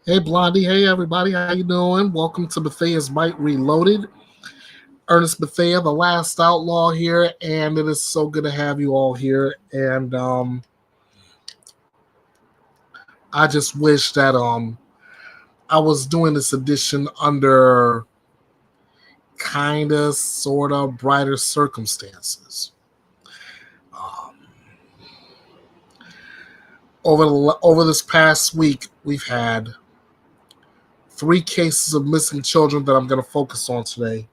Hey Blondie, hey everybody, how you doing? Welcome to Bethea'S Byte Reloaded. Ernest Bethea, the last outlaw here, and it is so good to have you all here. And I just wish that I was doing this edition under kinda, sorta brighter circumstances. Um, over this past week, we've had three cases of missing children that I'm going to focus on today.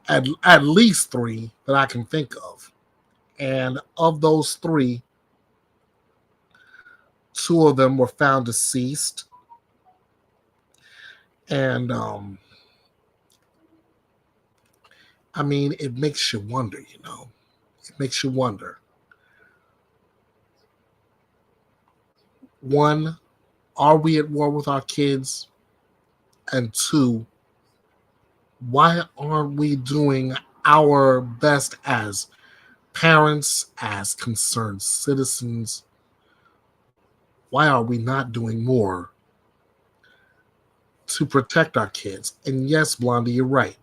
At least three that I can think of. And of those three, two of them were found deceased. And I mean, it makes you wonder, It makes you wonder. One, are we at war with our kids? And two, why aren't we doing our best as parents, as concerned citizens? Why are we not doing more to protect our kids? And yes, Blondie, you're right.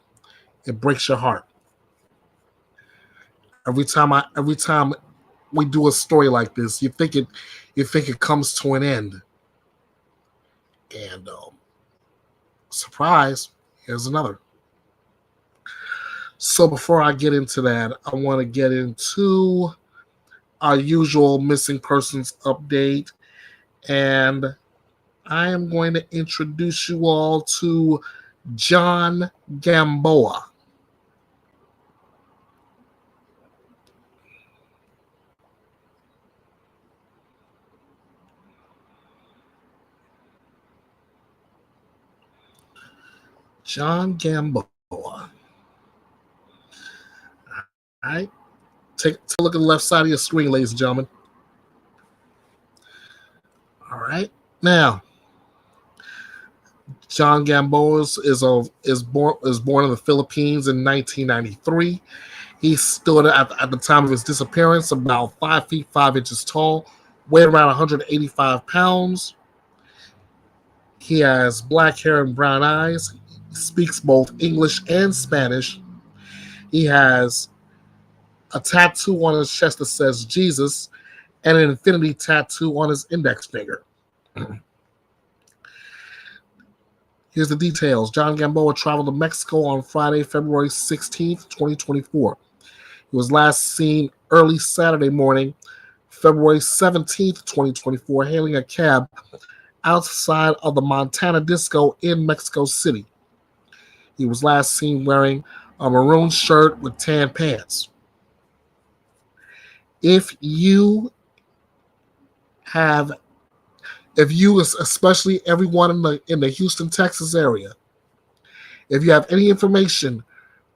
It breaks your heart. Every time we do a story like this, you think it comes to an end. And surprise, here's another. So before I get into that, I want to get into our usual missing persons update. And I am going to introduce you all to John Gamboa. John Gamboa. All right. Take a look at the left side of your screen, ladies and gentlemen. All right. Now, John Gamboa is born in the Philippines in 1993. He stood at the time of his disappearance about 5 feet 5 inches tall, weighed around 185 pounds. He has black hair and brown eyes. He speaks both English and Spanish. He has a tattoo on his chest that says Jesus and an infinity tattoo on his index finger. Here's the details. John Gamboa traveled to Mexico on Friday, February 16th, 2024. He was last seen early Saturday morning, February 17th, 2024, hailing a cab outside of the Montana Disco in Mexico City. He was last seen wearing a maroon shirt with tan pants. Especially everyone in the Houston, Texas area, if you have any information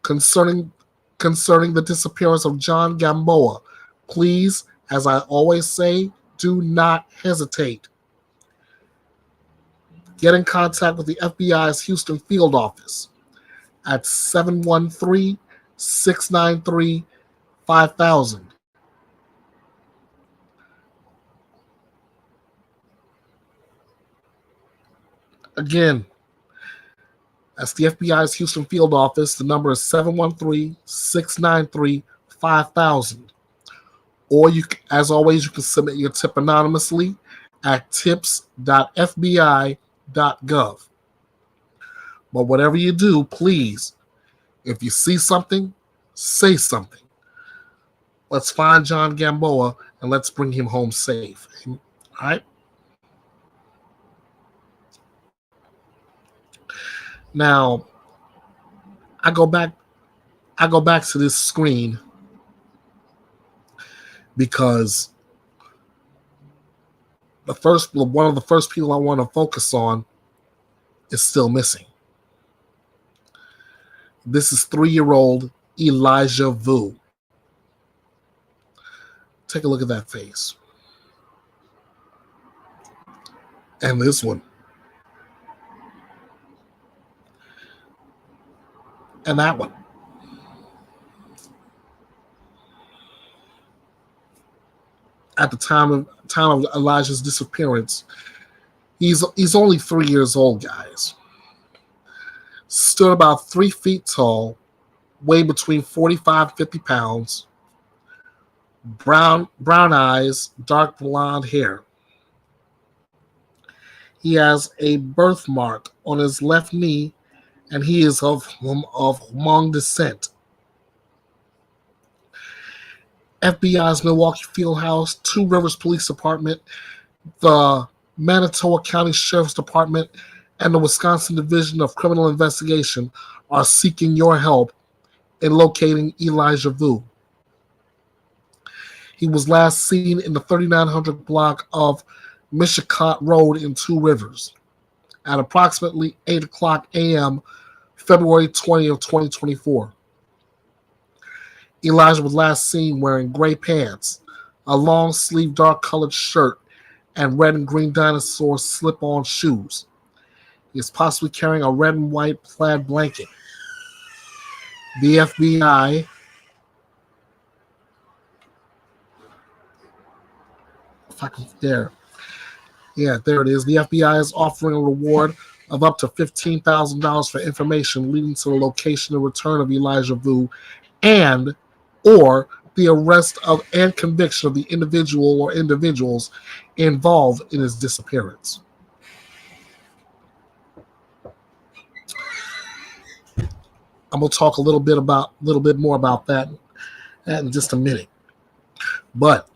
concerning the disappearance of John Gamboa, please, as I always say, do not hesitate. Get in contact with the FBI's Houston field office at 713-693-5000. Again, that's the FBI's Houston field office. The number is 713-693-5000. Or as always, you can submit your tip anonymously at tips.fbi.gov. But whatever you do, please, if you see something, say something. Let's find John Gamboa and let's bring him home safe. All right? Now, I go back to this screen because one of the first people I want to focus on is still missing. This is 3-year-old Elijah Vu. Take a look at that face. And this one. And that one. At the time of Elijah's disappearance, He's only 3 years old, guys. Stood about 3 feet tall, weighed between 45 and 50 pounds, brown eyes, dark blonde hair. He has a birthmark on his left knee, and he is of Hmong descent. FBI's Milwaukee Fieldhouse, Two Rivers Police Department, the Manitoba County Sheriff's Department, and the Wisconsin Division of Criminal Investigation are seeking your help in locating Elijah Vu. He was last seen in the 3900 block of Mishicot Road in Two Rivers at approximately 8 o'clock a.m. February 20th, 2024. Elijah was last seen wearing gray pants, a long-sleeved dark-colored shirt, and red and green dinosaur slip-on shoes. He is possibly carrying a red and white plaid blanket. The FBI there it is. The FBI is offering a reward of up to $15,000 for information leading to the location and return of Elijah Vu and or the arrest of and conviction of the individual or individuals involved in his disappearance. I'm going to talk a little bit more about that in just a minute. But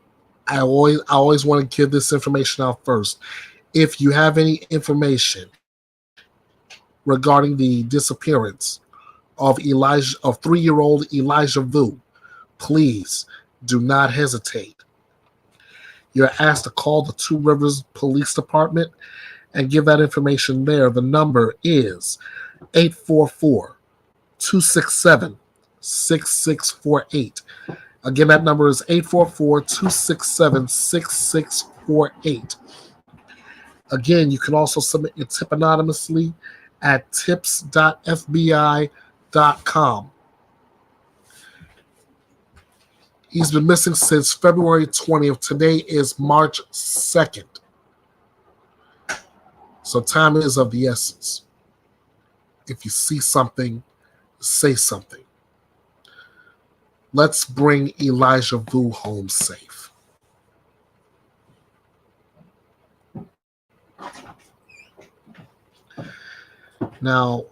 I always want to give this information out first. If you have any information regarding the disappearance of 3-year-old Elijah Vu, please do not hesitate. You're asked to call the Two Rivers Police Department and give that information there. The number is 844-267-6648. Again, that number is 844-267-6648. Again, you can also submit your tip anonymously at tips.fbi.com. He's been missing since February 20th. Today is March 2nd. So time is of the essence. If you see something, say something. Let's bring Elijah Vu home safe. Now,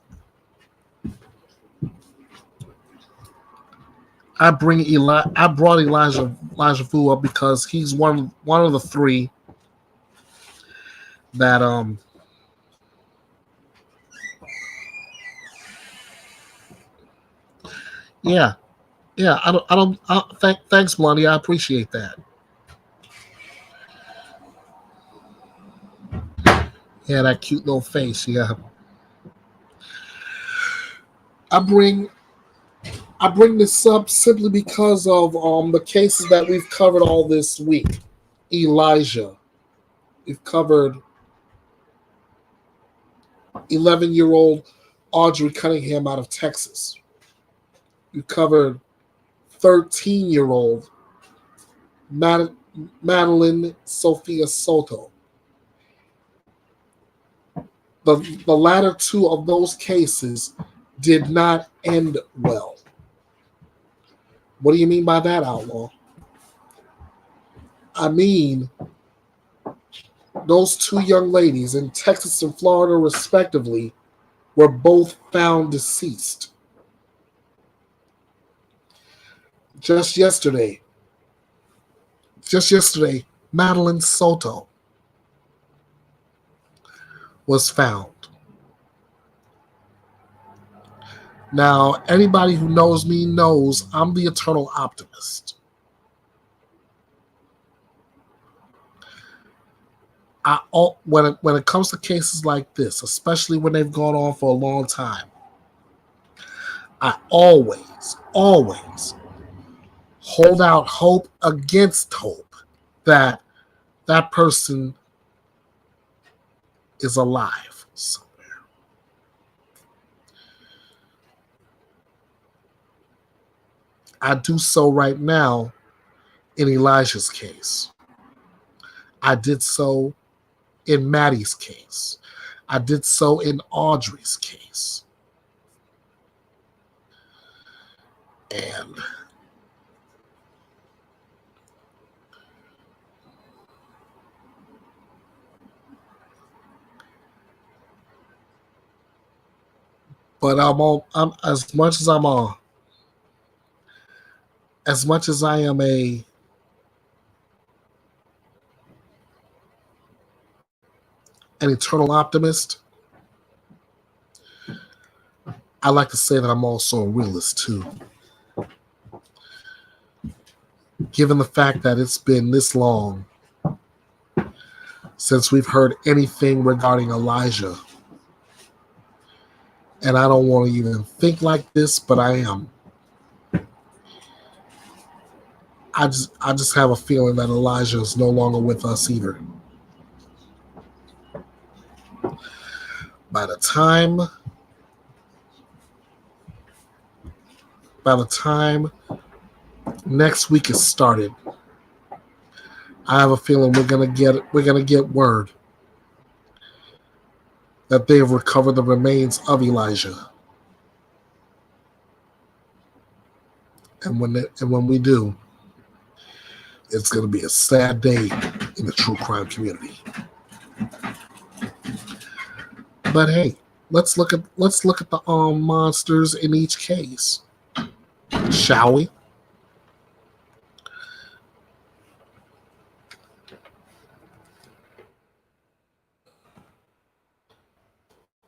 I brought Elijah Vu up because he's one of the three that thanks, Blondie. I appreciate that. Yeah, that cute little face. Yeah. I bring this up simply because of the cases that we've covered all this week. Elijah. We've covered 11-year-old Audrii Cunningham out of Texas. We've covered 13-year-old Madeline Sophia Soto. The latter two of those cases did not end well. What do you mean by that, Outlaw? I mean, those two young ladies in Texas and Florida, respectively, were both found deceased. Just yesterday, Madeline Soto was found. Now, anybody who knows me knows I'm the eternal optimist. When it comes to cases like this, especially when they've gone on for a long time, I always hold out hope against hope that that person is alive somewhere. I do so right now in Elijah's case. I did so in Maddie's case. I did so in Audrii's case. And but I'm as much as I am an eternal optimist, I like to say that I'm also a realist too. Given the fact that it's been this long since we've heard anything regarding Elijah, and I don't want to even think like this, but I am. I just have a feeling that Elijah is no longer with us either. By the time next week is started, I have a feeling we're gonna get word that they have recovered the remains of Elijah. And when we do, it's gonna be a sad day in the true crime community. But hey, let's look at the monsters in each case, shall we?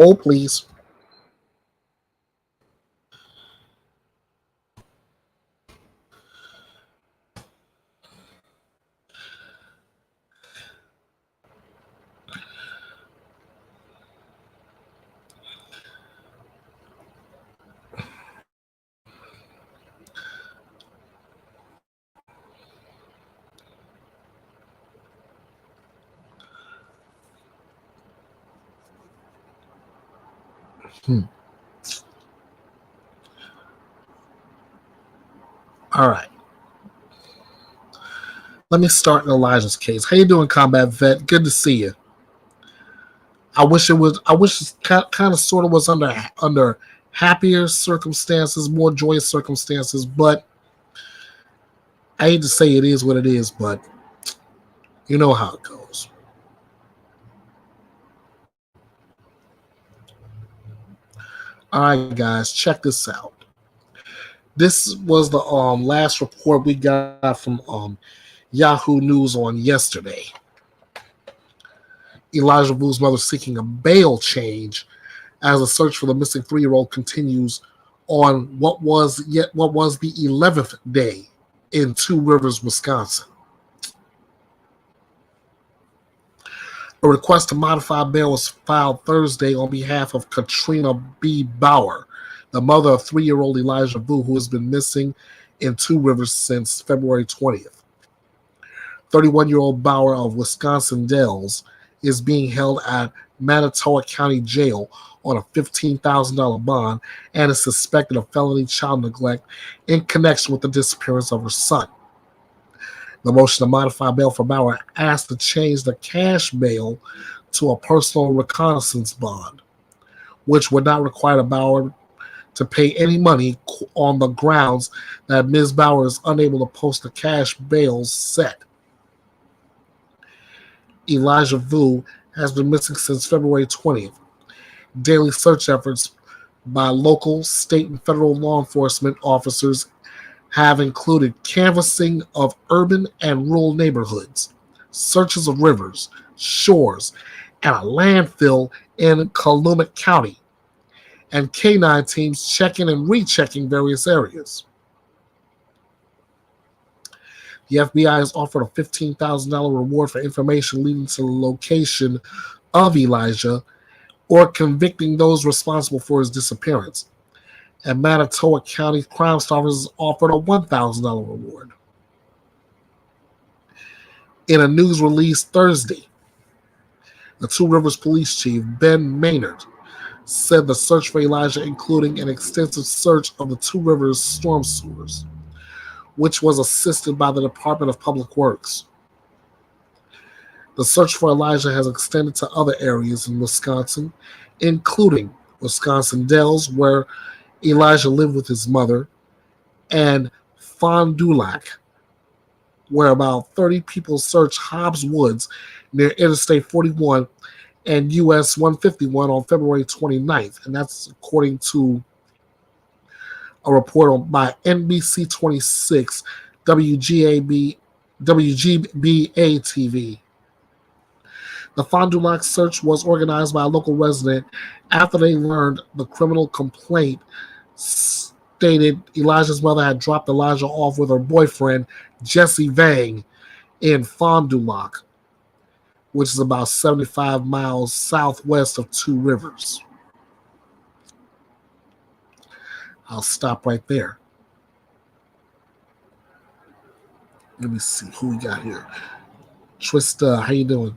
Oh, please. All right. Let me start in Elijah's case. How you doing, combat vet? Good to see you. I wish it kind of sort of was under happier circumstances, more joyous circumstances, but I hate to say it is what it is, but you know how it goes. All right, guys, check this out. This was the last report we got from Yahoo News on yesterday. Elijah Vu's mother seeking a bail change as the search for the missing 3-year-old continues on what was the 11th day in Two Rivers, Wisconsin. A request to modify bail was filed Thursday on behalf of Katrina B. Bauer, the mother of 3-year-old Elijah Vu, who has been missing in Two Rivers since February 20th. 31-year-old Bauer of Wisconsin Dells is being held at Manitowoc County Jail on a $15,000 bond and is suspected of felony child neglect in connection with the disappearance of her son. The motion to modify bail for Bauer asked to change the cash bail to a personal reconnaissance bond, which would not require Bauer to pay any money on the grounds that Ms. Bauer is unable to post the cash bail set. Elijah Vu has been missing since February 20th. Daily search efforts by local, state, and federal law enforcement officers have included canvassing of urban and rural neighborhoods, searches of rivers, shores, and a landfill in Calumet County, and K-9 teams checking and rechecking various areas. The FBI has offered a $15,000 reward for information leading to the location of Elijah or convicting those responsible for his disappearance. And Manitowoc County Crime Stoppers offered a $1,000 reward. In a news release Thursday, the Two Rivers Police Chief, Ben Maynard, said the search for Elijah, including an extensive search of the Two Rivers storm sewers, which was assisted by the Department of Public Works. The search for Elijah has extended to other areas in Wisconsin, including Wisconsin Dells, where Elijah lived with his mother, and Fond du Lac, where about 30 people searched Hobbs Woods near Interstate 41 and US 151 on February 29th. And that's according to a report by NBC 26 WGBA TV. The Fond du Lac search was organized by a local resident after they learned the criminal complaint stated Elijah's mother had dropped Elijah off with her boyfriend, Jesse Vang, in Fond du Lac, which is about 75 miles southwest of Two Rivers. I'll stop right there. Let me see who we got here. Trista, how you doing?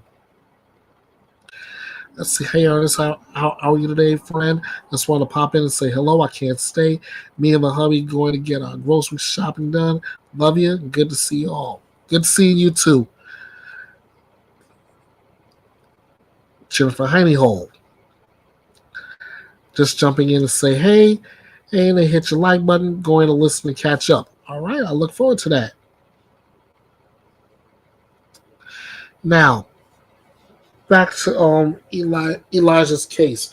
Let's see. Hey, Ernest, how are you today, friend? Just want to pop in and say hello. I can't stay. Me and the hubby going to get our grocery shopping done. Love you. Good to see you all. Good seeing you, too. Jennifer Hineyhole. Just jumping in to say, hey, and then hit your like button. Going to listen and catch up. All right. I look forward to that. Now, back to Elijah's case.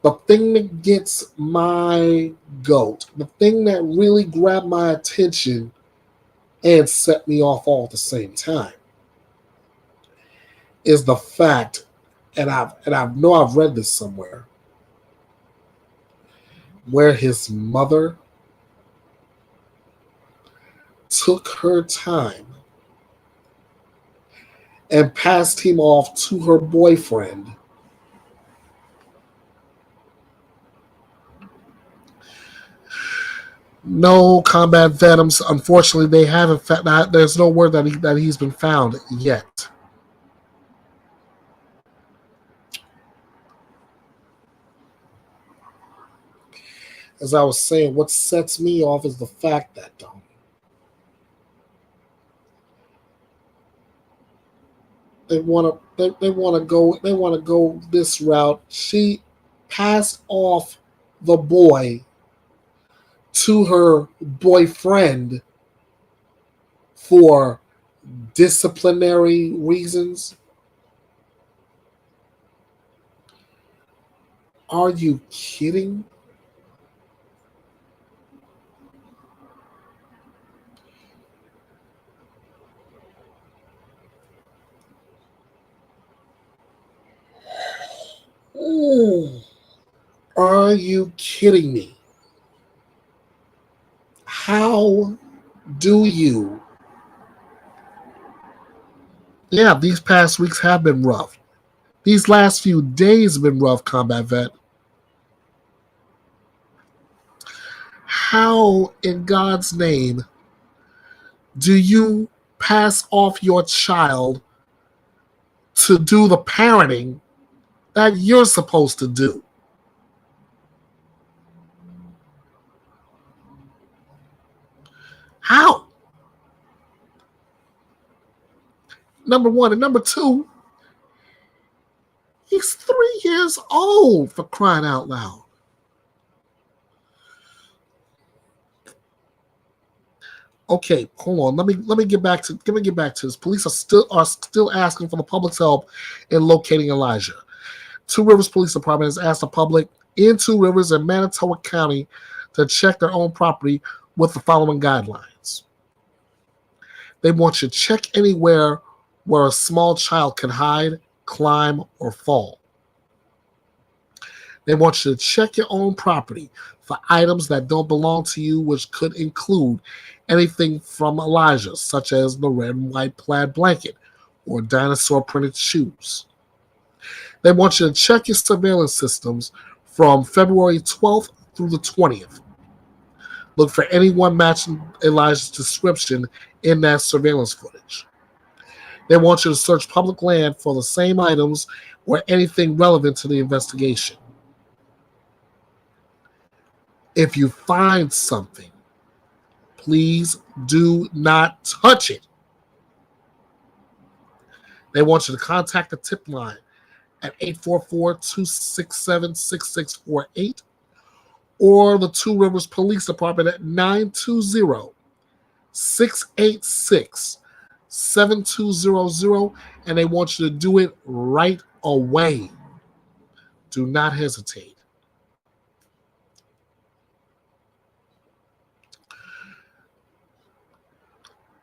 The thing that gets my goat, the thing that really grabbed my attention and set me off all at the same time, is the fact, and I know I've read this somewhere, where his mother took her time and passed him off to her boyfriend No combat venoms. Unfortunately, they haven't. There's no word that he's been found yet. As I was saying, what sets me off is the fact that they want to go this route. She passed off the boy to her boyfriend for disciplinary reasons. Are you kidding? Ooh, are you kidding me? How do you? Yeah, these past weeks have been rough. These last few days have been rough, combat vet. How in God's name do you pass off your child to do the parenting that you're supposed to do? How? Number one. And number two, he's 3 years old, for crying out loud. Okay, hold on. Let me get back to this. Police are still asking for the public's help in locating Elijah. Two Rivers Police Department has asked the public in Two Rivers and Manitowoc County to check their own property with the following guidelines. They want you to check anywhere where a small child can hide, climb, or fall. They want you to check your own property for items that don't belong to you, which could include anything from Elijah, such as the red and white plaid blanket or dinosaur printed shoes. They want you to check your surveillance systems from February 12th through the 20th. Look for anyone matching Elijah's description in that surveillance footage. They want you to search public land for the same items or anything relevant to the investigation. If you find something, please do not touch it. They want you to contact the tip line at 844-267-6648 or the Two Rivers Police Department at 920-686-7200, and they want you to do it right away. Do not hesitate.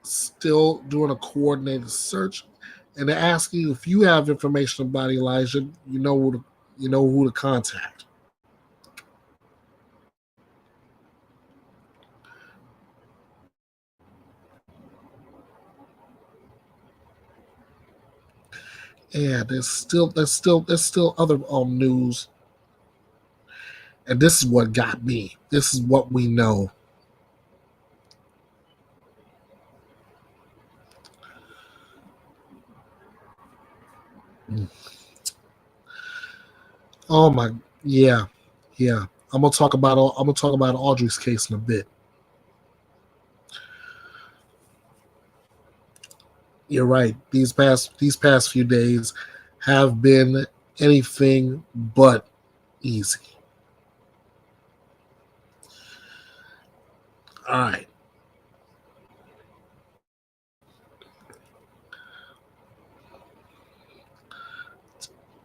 Still doing a coordinated search, and they're asking you if you have information about Elijah, you know who to contact. Yeah, there's still other news, and this is what got me. This is what we know. Oh my, yeah. I'm gonna talk about Audrei's case in a bit. You're right. These past few days have been anything but easy. All right.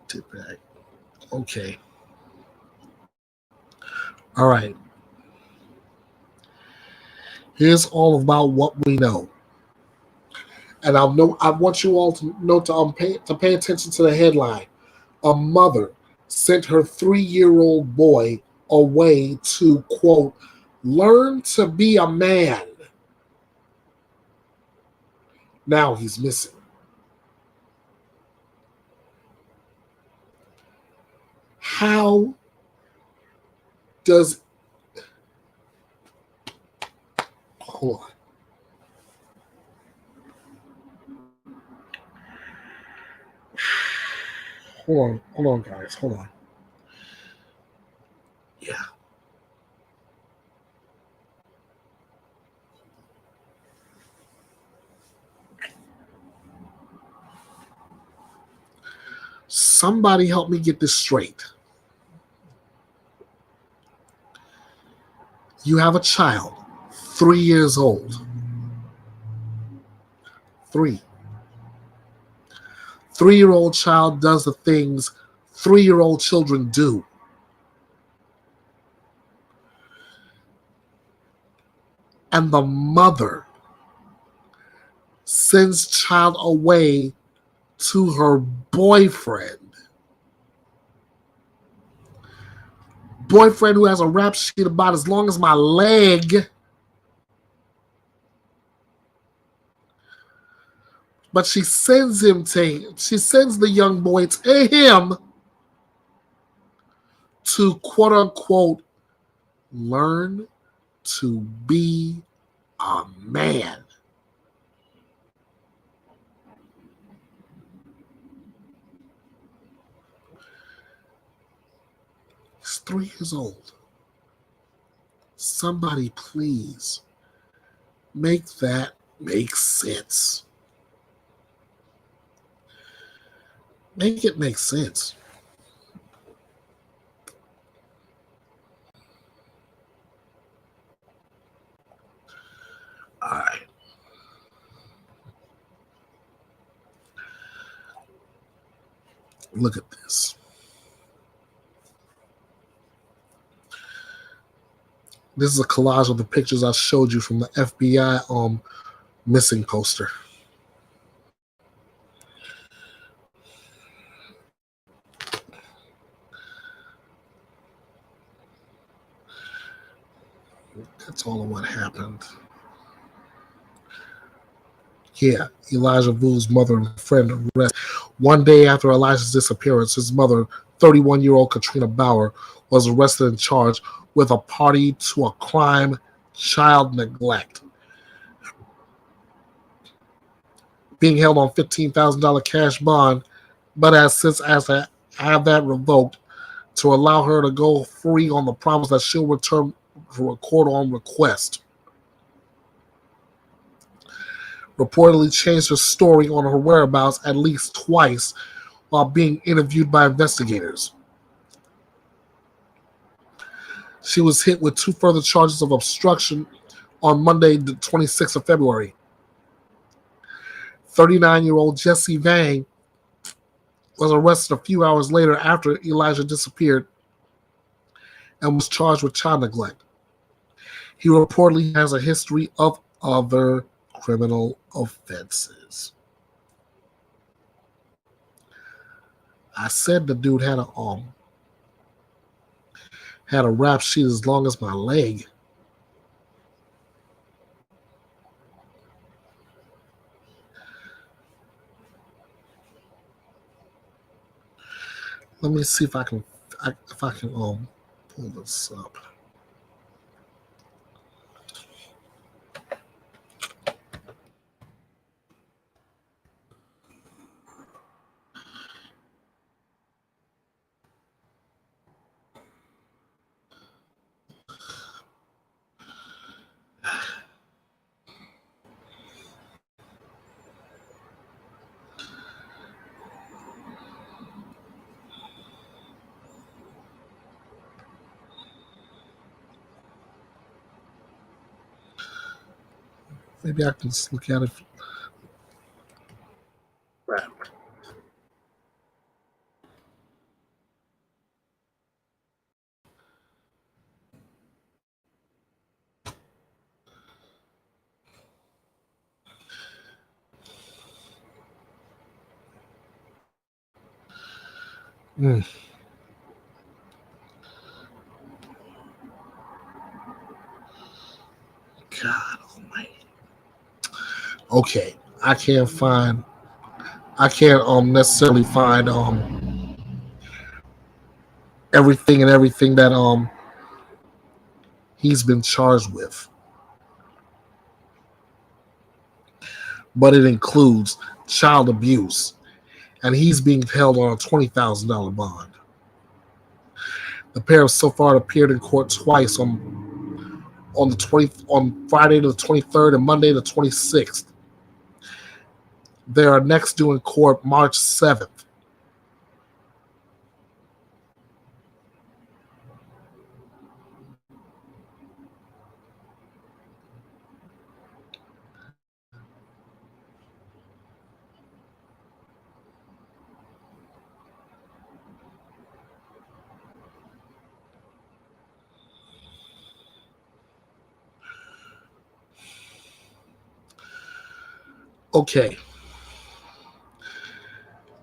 Tip back. Okay. All right. Here's all about what we know. And I want you all to know to pay attention to the headline. A mother sent her 3-year-old boy away to, quote, learn to be a man. Now he's missing. How does... Hold on. Hold on, guys. Hold on. Yeah. Somebody help me get this straight. You have a child, 3 years old. 3. 3-year-old child does the things 3-year-old children do. And the mother sends child away to her boyfriend. Boyfriend who has a rap sheet about as long as my leg. But she sends the young boy to him to, quote unquote, learn to be a man. He's 3 years old. Somebody please make that make sense. Make it make sense. All right. Look at this. This is a collage of the pictures I showed you from the FBI missing poster. That's all of what happened. Yeah, Elijah Vu's mother and friend arrested. One day after Elijah's disappearance, his mother, 31-year-old Katrina Bauer, was arrested and charged with a party to a crime, child neglect. Being held on $15,000 cash bond, but has since asked to have that revoked to allow her to go free on the promise that she'll return for a court on request. reportedly changed her story on her whereabouts at least twice while being interviewed by investigators. She was hit with 2 further charges of obstruction on Monday, the 26th of February. 39-year-old Jesse Vang was arrested a few hours later after Elijah disappeared and was charged with child neglect. He reportedly has a history of other criminal offenses. I said the dude had a rap sheet as long as my leg. Let me see if I can pull this up. Maybe I can just look at it. Right. God almighty. Okay. I can't necessarily find everything that he's been charged with. But it includes child abuse, and he's being held on a $20,000 bond. The pair have so far appeared in court twice on Friday the 23rd and Monday the 26th. They are next due in court March 7th. Okay.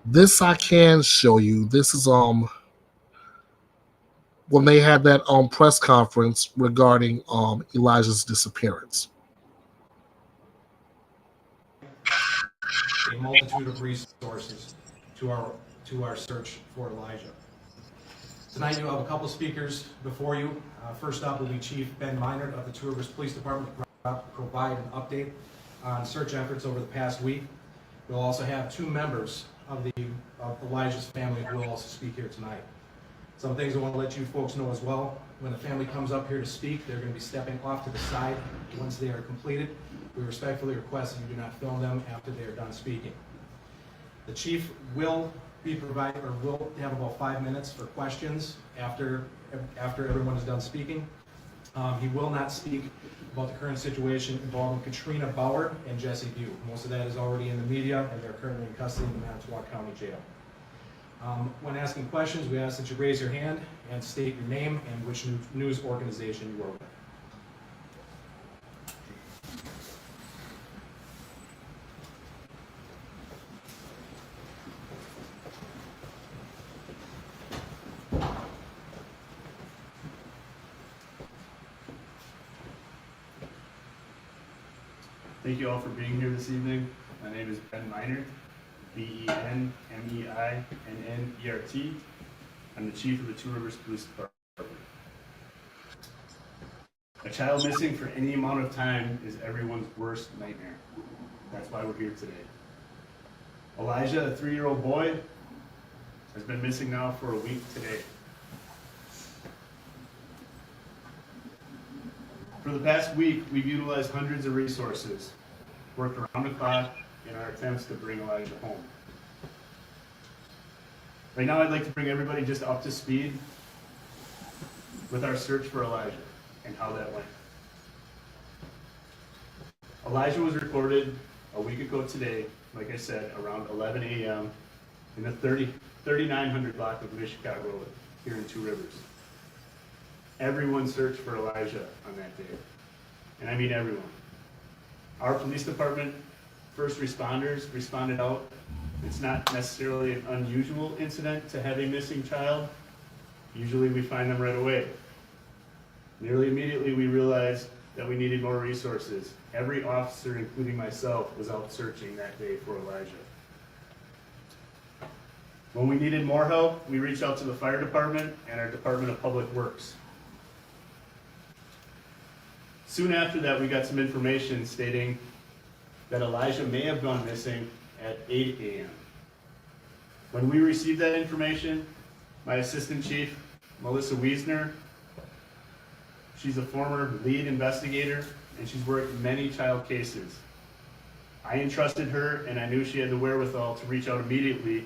This I can show you. This is when they had that press conference regarding Elijah's disappearance. A multitude of resources to our search for Elijah. Tonight you have a couple speakers before you. First up will be Chief Ben Minard of the Two Rivers Police Department to provide an update on search efforts over the past week. We'll also have 2 members of Elijah's family who will also speak here tonight. Some things I want to let you folks know as well. When the family comes up here to speak, they're going to be stepping off to the side once they are completed. We respectfully request that you do not film them after they are done speaking. The chief will have about 5 minutes for questions after everyone is done speaking. He will not speak about the current situation involving Katrina Bauer and Jesse Bew. Most of that is already in the media, and they're currently in custody in the Manitowoc County Jail. When asking questions, we ask that you raise your hand and state your name and which news organization you are with. Thank you all for being here this evening. My name is Ben Minard, BenMeinert. I'm the chief of the Two Rivers Police Department. A child missing for any amount of time is everyone's worst nightmare. That's why we're here today. Elijah, a 3-year-old boy, has been missing now for a week today. For the past week, we've utilized hundreds of resources worked around the clock in our attempts to bring Elijah home. Right now, I'd like to bring everybody just up to speed with our search for Elijah and how that went. Elijah was reported a week ago today, like I said, around 11 a.m. in the 3900 block of Mishkat Road here in Two Rivers. Everyone searched for Elijah on that day, and I mean everyone. Our police department, first responders responded out. It's not necessarily an unusual incident to have a missing child. Usually we find them right away. Nearly immediately we realized that we needed more resources. Every officer, including myself, was out searching that day for Elijah. When we needed more help, we reached out to the fire department and our Department of Public Works. Soon after that, we got some information stating that Elijah may have gone missing at 8 a.m. When we received that information, my assistant chief, Melissa Wiesner, she's a former lead investigator and she's worked many child cases. I entrusted her and I knew she had the wherewithal to reach out immediately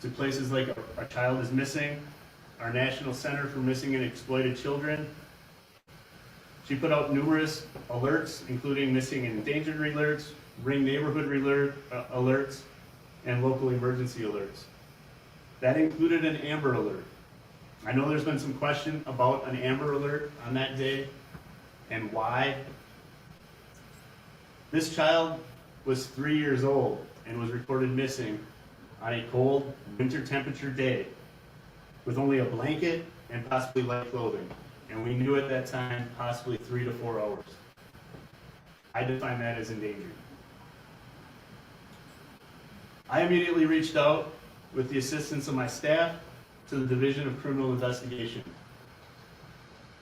to places like Our Child is Missing, our National Center for Missing and Exploited Children. She put out numerous alerts, including missing and endangered alerts, ring neighborhood alerts, and local emergency alerts. That included an Amber Alert. I know there's been some question about an Amber Alert on that day and why. This child was 3 years old and was reported missing on a cold winter temperature day with only a blanket and possibly light clothing. And we knew at that time possibly 3 to 4 hours. I define that as endangered. I immediately reached out with the assistance of my staff to the Division of Criminal Investigation.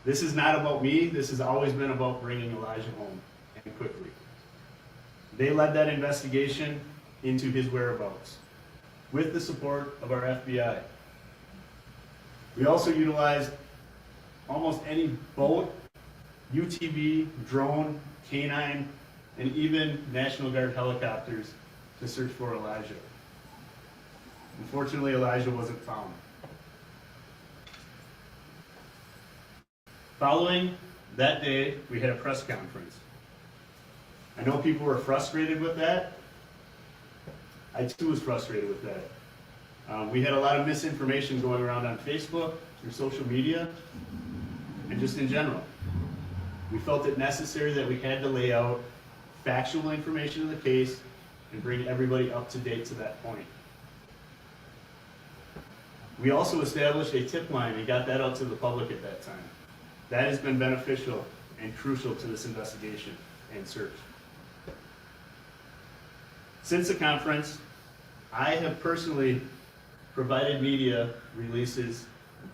This is not about me, this has always been about bringing Elijah home, and quickly. They led that investigation into his whereabouts, with the support of our FBI. We also utilized almost any boat, UTV, drone, canine, and even National Guard helicopters to search for Elijah. Unfortunately, Elijah wasn't found. Following that day, we had a press conference. I know people were frustrated with that. I too was frustrated with that. We had a lot of misinformation going around on Facebook, through social media, and just in general. We felt it necessary that we had to lay out factual information of the case and bring everybody up to date to that point. We also established a tip line and got that out to the public at that time. That has been beneficial and crucial to this investigation and search. Since the conference, I have personally provided media releases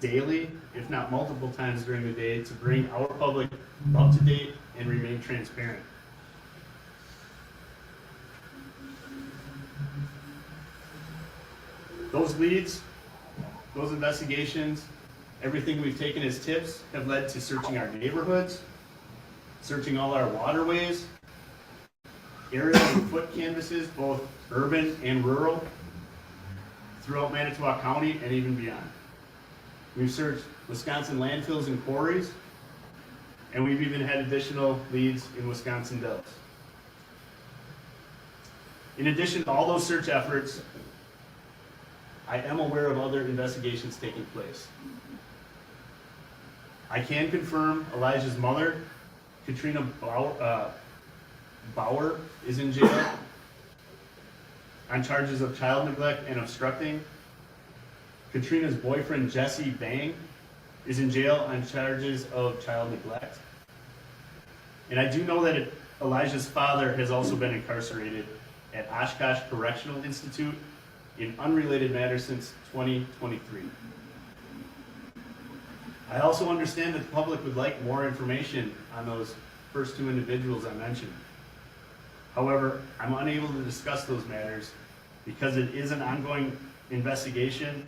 daily, if not multiple times during the day, to bring our public up to date and remain transparent. Those leads, those investigations, everything we've taken as tips have led to searching our neighborhoods, searching all our waterways, aerial and foot canvases, both urban and rural, throughout Manitowoc County and even beyond. We've searched Wisconsin landfills and quarries, and we've even had additional leads in Wisconsin Dells. In addition to all those search efforts, I am aware of other investigations taking place. I can confirm Elijah's mother, Katrina Bauer, is in jail on charges of child neglect and obstructing. Katrina's boyfriend, Jesse Bang, is in jail on charges of child neglect. And I do know that Elijah's father has also been incarcerated at Oshkosh Correctional Institute in unrelated matters since 2023. I also understand that the public would like more information on those first two individuals I mentioned. However, I'm unable to discuss those matters because it is an ongoing investigation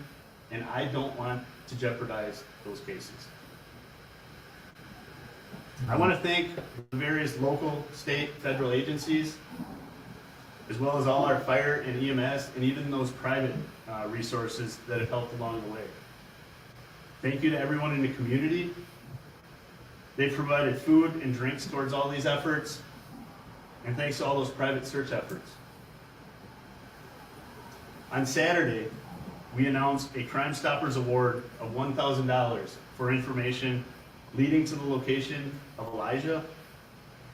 and I don't want to jeopardize those cases. I want to thank the various local, state, federal agencies, as well as all our fire and EMS, and even those private resources that have helped along the way. Thank you to everyone in the community. They've provided food and drinks towards all these efforts, and thanks to all those private search efforts. On Saturday, we announced a Crime Stoppers Award of $1,000 for information leading to the location of Elijah,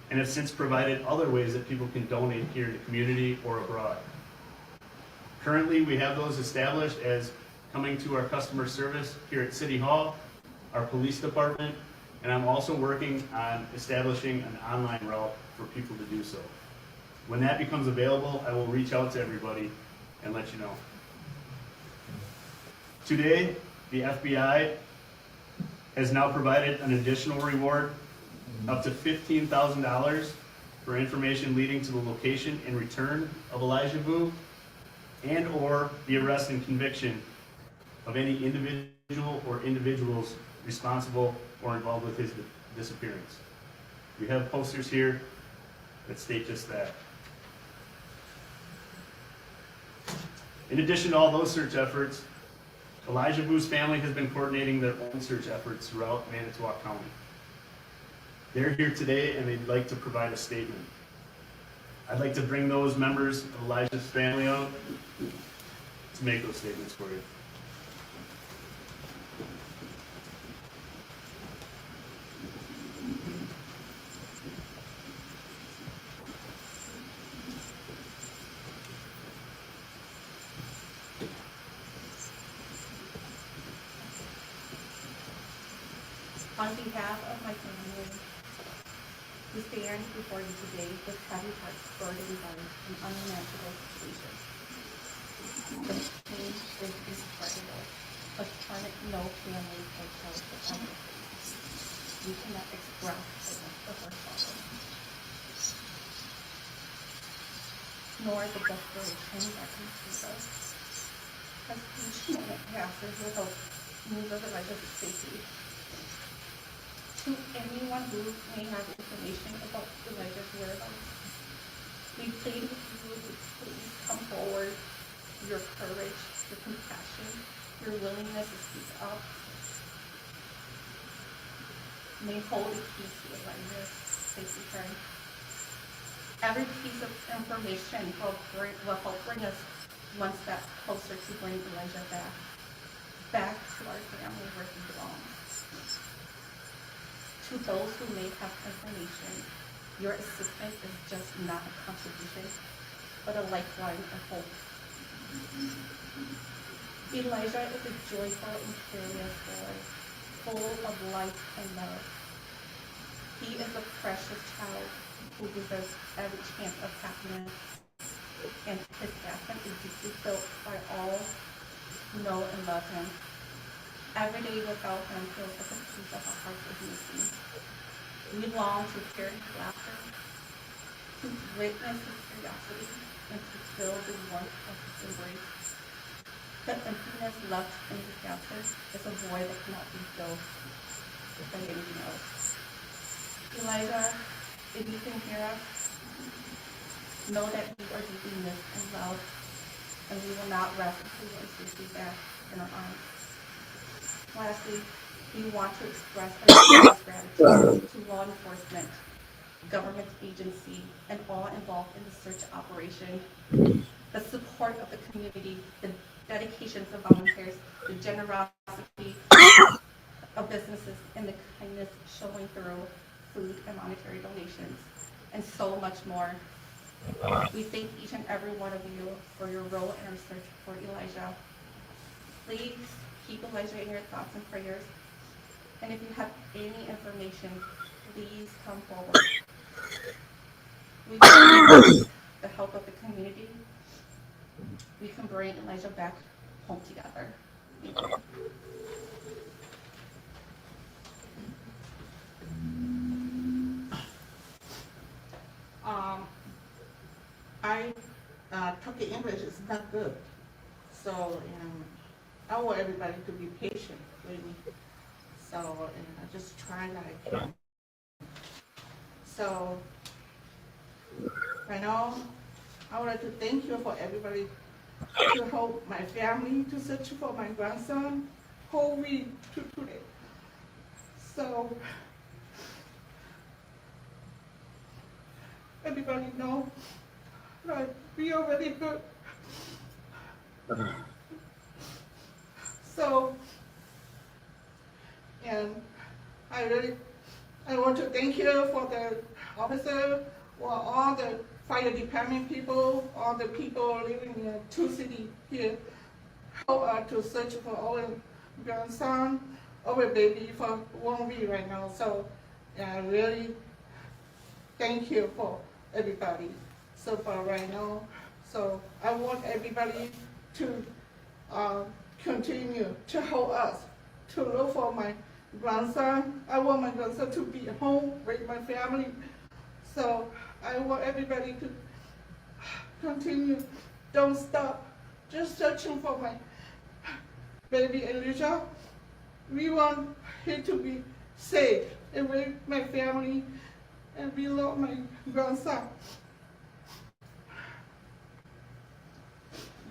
and have since provided other ways that people can donate here in the community or abroad. Currently, we have those established as coming to our customer service here at City Hall, our police department, and I'm also working on establishing an online route for people to do so. When that becomes available, I will reach out to everybody and let you know. Today, the FBI has now provided an additional reward up to $15,000 for information leading to the location and return of Elijah Vu, and or the arrest and conviction of any individual or individuals responsible or involved with his disappearance. We have posters here that state just that. In addition to all those search efforts, Elijah Vu's family has been coordinating their own search efforts throughout Manitowoc County. They're here today and they'd like to provide a statement. I'd like to bring those members of Elijah's family out to make those statements for you. On behalf of my family, we stand before you today with heavy hearts burdened by an unimaginable situation. The pain is indescribable, a torment no family or child could ever face. We cannot express the depth of our sorrow, nor the desperation that consumes us. As each moment passes without news of Elijah's safety, to anyone who may have information about Elijah's whereabouts, we plead with you to please come forward. Your courage, your compassion, your willingness to speak up may hold a key to Elijah's safety return. Every piece of information will help bring us one step closer to bringing Elijah back to our family where he belongs. To those who may have information, your assistance is just not a contribution, but a lifeline of hope. Elijah is a joyful and curious boy, full of life and love. He is a precious child who deserves every chance of happiness, and his absence is deeply felt by all who know and love him. Every day without him feels like a piece of our heart is missing. We long to hear his laughter, to witness his curiosity, and to feel the warmth of his embrace. The emptiness left in his absence is a void that cannot be filled by anything else. Elijah, if you can hear us, know that you are deeply missed and loved, and we will not rest until you are safely back in our arms. Lastly, we want to express our gratitude to law enforcement, government agency, and all involved in the search operation. The support of the community, the dedication of volunteers, the generosity of businesses, and the kindness showing through food and monetary donations, and so much more. We thank each and every one of you for your role in our search for Elijah. Please keep Elijah in your thoughts and prayers. And if you have any information, please come forward. We need the help of the community. We can bring Elijah back home together. Thank you. I took the English, it's not good. So, I want everybody to be patient with me. So, I just try that I can. So, right now, I would like to thank you for everybody to help my family to search for my grandson whole week to today. So, everybody know that we are really good. So, and I want to thank you for the officer, for all the fire department people, all the people living in two cities here, to search for our grandson, our baby for 1 week right now. So, I really thank you for everybody so far right now. So I want everybody to continue to help us to look for my grandson. I want my grandson to be home with my family. So I want everybody to continue, don't stop, just searching for my baby Elijah. We want him to be safe and with my family, and we love my grandson.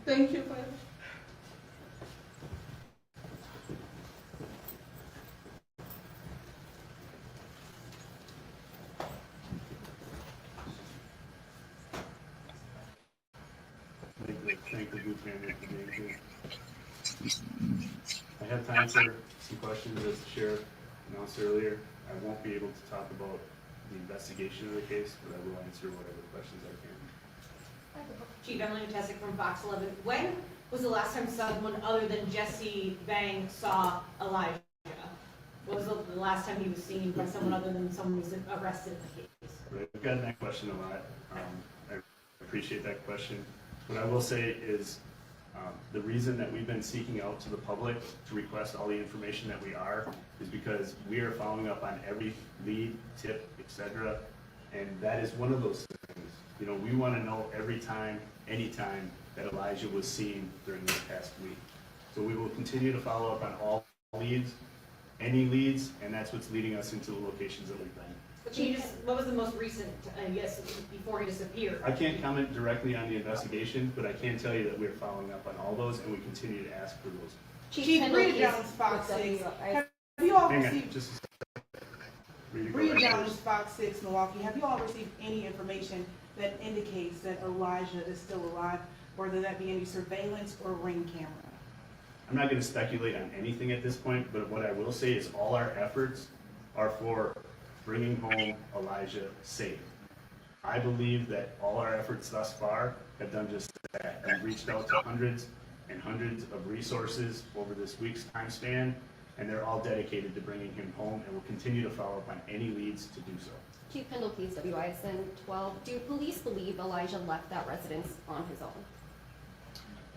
Thank you, Father. Thank the Booth family for being here. I have time for some questions, as the sheriff announced earlier. I won't be able to talk about the investigation of the case, but I will answer whatever questions I can. Chief Emily Tessick from Fox 11. When was the last time someone other than Jesse Bang saw Elijah? What was the last time he was seen by someone other than someone who was arrested in the case? Right, I've gotten that question a lot. I appreciate that question. What I will say is the reason that we've been seeking out to the public to request all the information that we are is because we are following up on every lead, tip, etc. And that is one of those things. You know, we want to know every time, anytime that Elijah was seen during this past week. So we will continue to follow up on all leads, any leads, and that's what's leading us into the locations that we've been. But can you just, what was the most recent, yes, before he disappeared? I can't comment directly on the investigation, but I can tell you that we're following up on all those, and we continue to ask for those. Chief Bria Jones, Fox 6. Have you all Hang on, received, just a second. Rita, go Bria ahead Jones, first. Fox 6, Milwaukee, have you all received any information that indicates that Elijah is still alive, whether that be any surveillance or ring camera? I'm not going to speculate on anything at this point, but what I will say is all our efforts are for bringing home Elijah safe. I believe that all our efforts thus far have done just that. We've reached out to hundreds and hundreds of resources over this week's time span, and they're all dedicated to bringing him home, and we'll continue to follow up on any leads to do so. Chief Kendall, please, WISN 12. Do police believe Elijah left that residence on his own?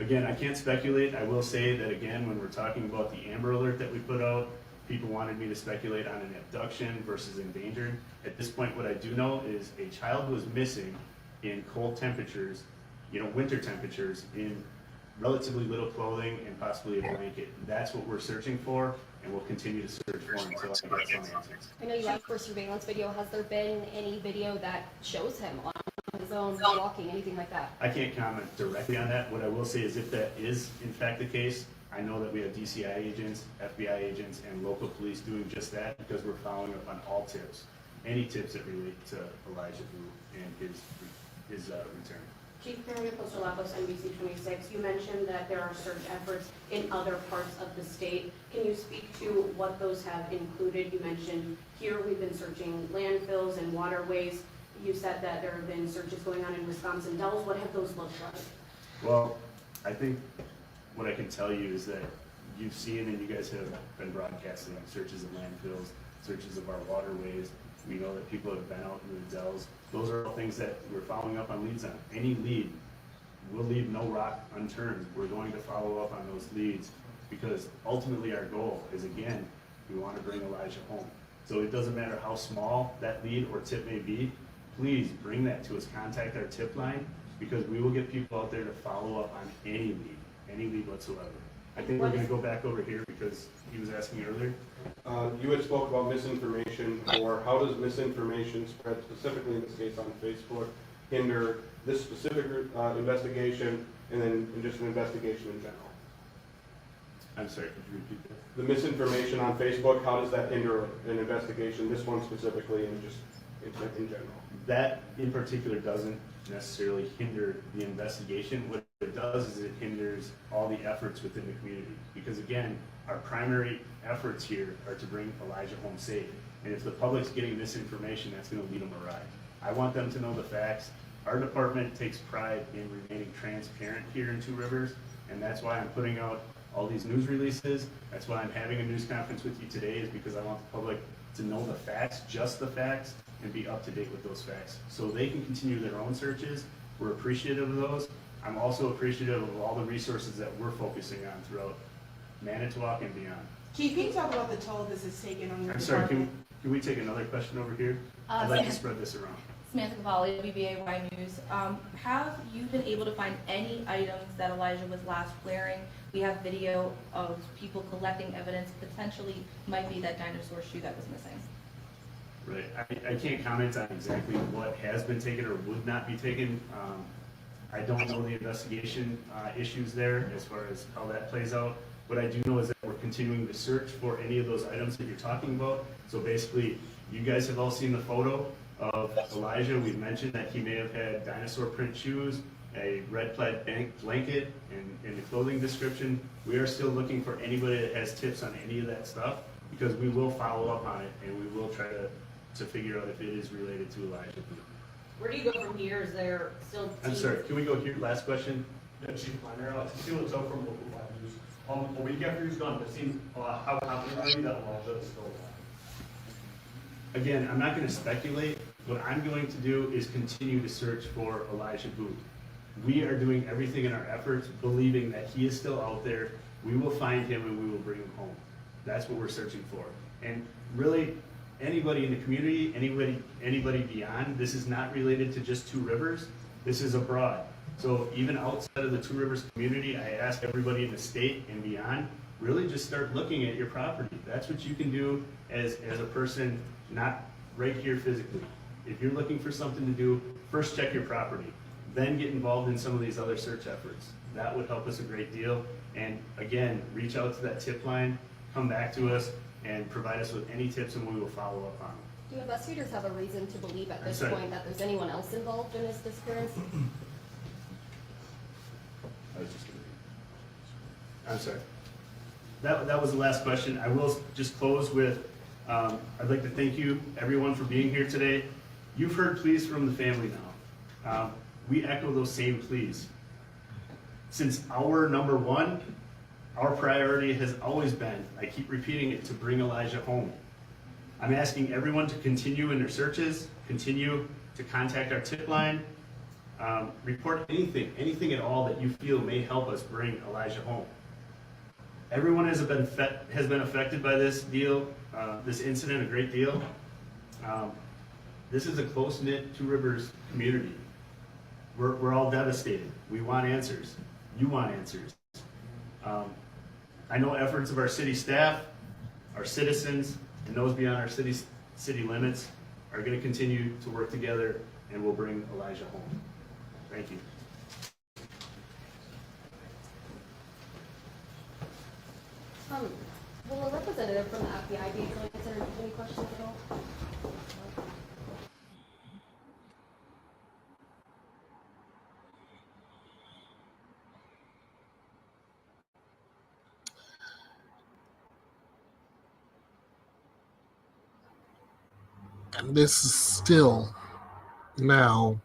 Again, I can't speculate. I will say that, again, when we're talking about the Amber Alert that we put out, people wanted me to speculate on an abduction versus endangered. At this point, what I do know is a child was missing in cold temperatures, winter temperatures, in relatively little clothing and possibly a blanket. That's what we're searching for, and we'll continue to search for until I get some answers. I know you asked for surveillance video. Has there been any video that shows him on his own, walking, anything like that? I can't comment directly on that. What I will say is if that is in fact the case, I know that we have DCI agents, FBI agents, and local police doing just that because we're following up on all tips, any tips that relate to Elijah Blue and his return. Chief Maria Postolapos, NBC 26, you mentioned that there are search efforts in other parts of the state. Can you speak to what those have included? You mentioned here we've been searching landfills and waterways. You said that there have been searches going on in Wisconsin Dells. What have those looked like? Well, I think what I can tell you is that you've seen and you guys have been broadcasting searches of landfills, searches of our waterways. We know that people have been out in the dells. Those are all things that we're following up on leads on. Any lead, we'll leave no rock unturned. We're going to follow up on those leads because ultimately our goal is, again, we want to bring Elijah home. So it doesn't matter how small that lead or tip may be, please bring that to us. Contact our tip line because we will get people out there to follow up on any lead whatsoever. I think we're gonna go back over here because he was asking earlier. You had spoke about misinformation, or how does misinformation spread, specifically in this case on Facebook, hinder this specific investigation, and then just an investigation in general? I'm sorry, could you repeat that? The misinformation on Facebook, how does that hinder an investigation, this one specifically, and just in general? That in particular doesn't necessarily hinder the investigation. What it does is it hinders all the efforts within the community. Because again, our primary efforts here are to bring Elijah home safe. And if the public's getting misinformation, that's going to lead them awry. I want them to know the facts. Our department takes pride in remaining transparent here in Two Rivers, and that's why I'm putting out all these news releases. That's why I'm having a news conference with you today, is because I want the public to know the facts, just the facts, and be up to date with those facts. So they can continue their own searches. We're appreciative of those. I'm also appreciative of all the resources that we're focusing on throughout Manitowoc and beyond. Chief, can you talk about the toll this has taken on your I'm sorry, department? can we take another question over here? I'd like to spread this around. Samantha Cavalli, BBAY News. Have you been able to find any items that Elijah was last wearing? We have video of people collecting evidence, potentially might be that dinosaur shoe that was missing. Right, I can't comment on exactly what has been taken or would not be taken. I don't know the investigation issues there as far as how that plays out. What I do know is that we're continuing to search for any of those items that you're talking about. So basically, you guys have all seen the photo of Elijah. We've mentioned that he may have had dinosaur print shoes, a red plaid blanket, and in the clothing description. We are still looking for anybody that has tips on any of that stuff, because we will follow up on it and we will try to figure out if it is related to Elijah. Where do you go from here? Is there still I'm teams? sorry, can we go here? Last question. Yeah, Chief Minor, Cecile is out from local 5 news. A week after he was gone, it seemed, how confident are you that Elijah is still alive? Again, I'm not going to speculate. What I'm going to do is continue to search for Elijah Booth. We are doing everything in our efforts, believing that he is still out there. We will find him and we will bring him home. That's what we're searching for. And really, anybody in the community, anybody beyond, this is not related to just Two Rivers. This is abroad. So even outside of the Two Rivers community, I ask everybody in the state and beyond, really just start looking at your property. That's what you can do as a person, not right here physically. If you're looking for something to do, first check your property, then get involved in some of these other search efforts. That would help us a great deal. And again, reach out to that tip line, come back to us, and provide us with any tips, and we will follow up on them. Do investigators have a reason to believe at this sorry. point that there's anyone else involved in his disappearance? I'm sorry. That was the last question. I will just close with, I'd like to thank you, everyone, for being here today. You've heard pleas from the family now. We echo those same pleas. Since our number one, our priority has always been, I keep repeating it, to bring Elijah home. I'm asking everyone to continue in their searches, continue to contact our tip line, report anything at all that you feel may help us bring Elijah home. Everyone has been affected by this deal, this incident a great deal. This is a close-knit Two Rivers community. We're all devastated. We want answers. You want answers. I know efforts of our city staff, our citizens, and those beyond our city limits are going to continue to work together, and we'll bring Elijah home. Thank you. Will a representative from the FBI be able to answer any questions at all? And this is still now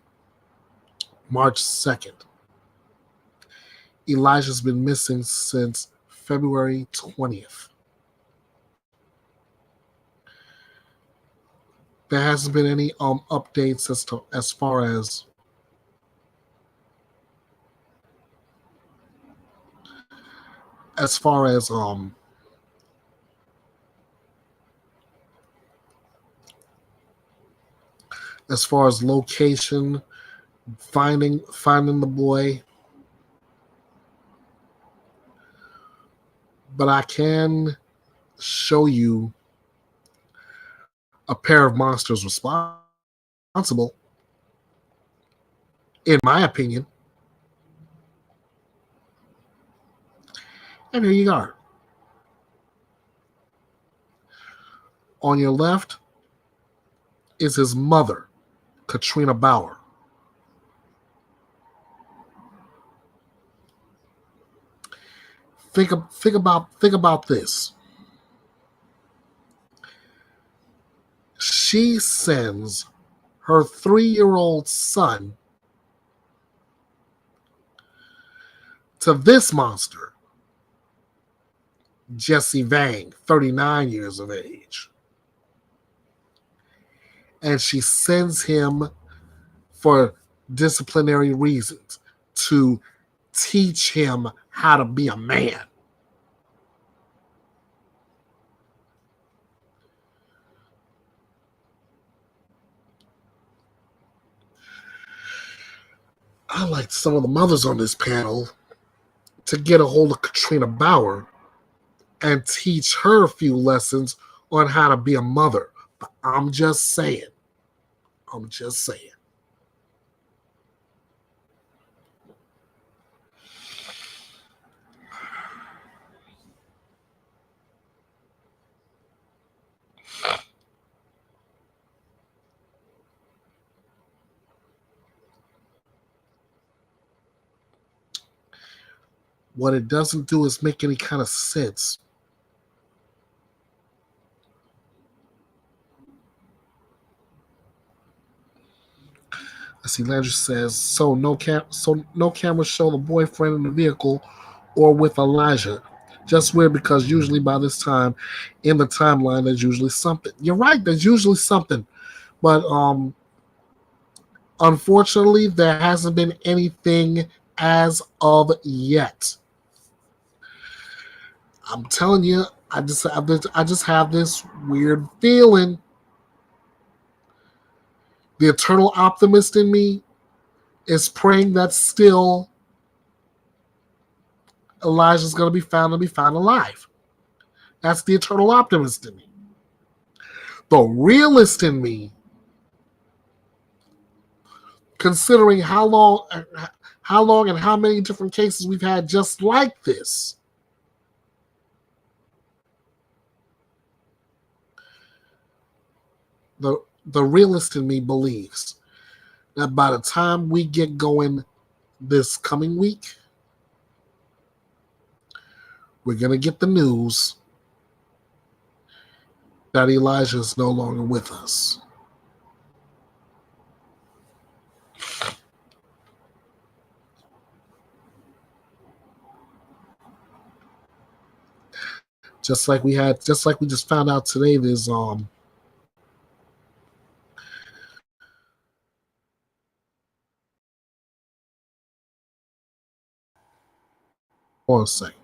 March 2nd. Elijah's been missing since February 20th. There hasn't been any updates as far as location, finding the boy. but I can show you a pair of monsters responsible, in my opinion. And here you are. On your left is his mother, Katrina Bauer. Think about this. She sends her 3-year-old son to this monster, Jesse Vang, 39 years of age. And she sends him for disciplinary reasons, to teach him how to be a man. I like some of the mothers on this panel to get a hold of Katrina Bauer and teach her a few lessons on how to be a mother. But I'm just saying. What it doesn't do is make any kind of sense. I see Landry says, so no cameras show the boyfriend in the vehicle or with Elijah. Just weird, because usually by this time in the timeline there's usually something. You're right, there's usually something. But unfortunately there hasn't been anything as of yet. I'm telling you, I just have this weird feeling. The eternal optimist in me is praying that still Elijah's going to be found alive. That's the eternal optimist in me. The realist in me, considering how long and how many different cases we've had just like this, the realist in me believes that by the time we get going this coming week, we're going to get the news that Elijah is no longer with us. Just like we just found out today, there's hold on a second.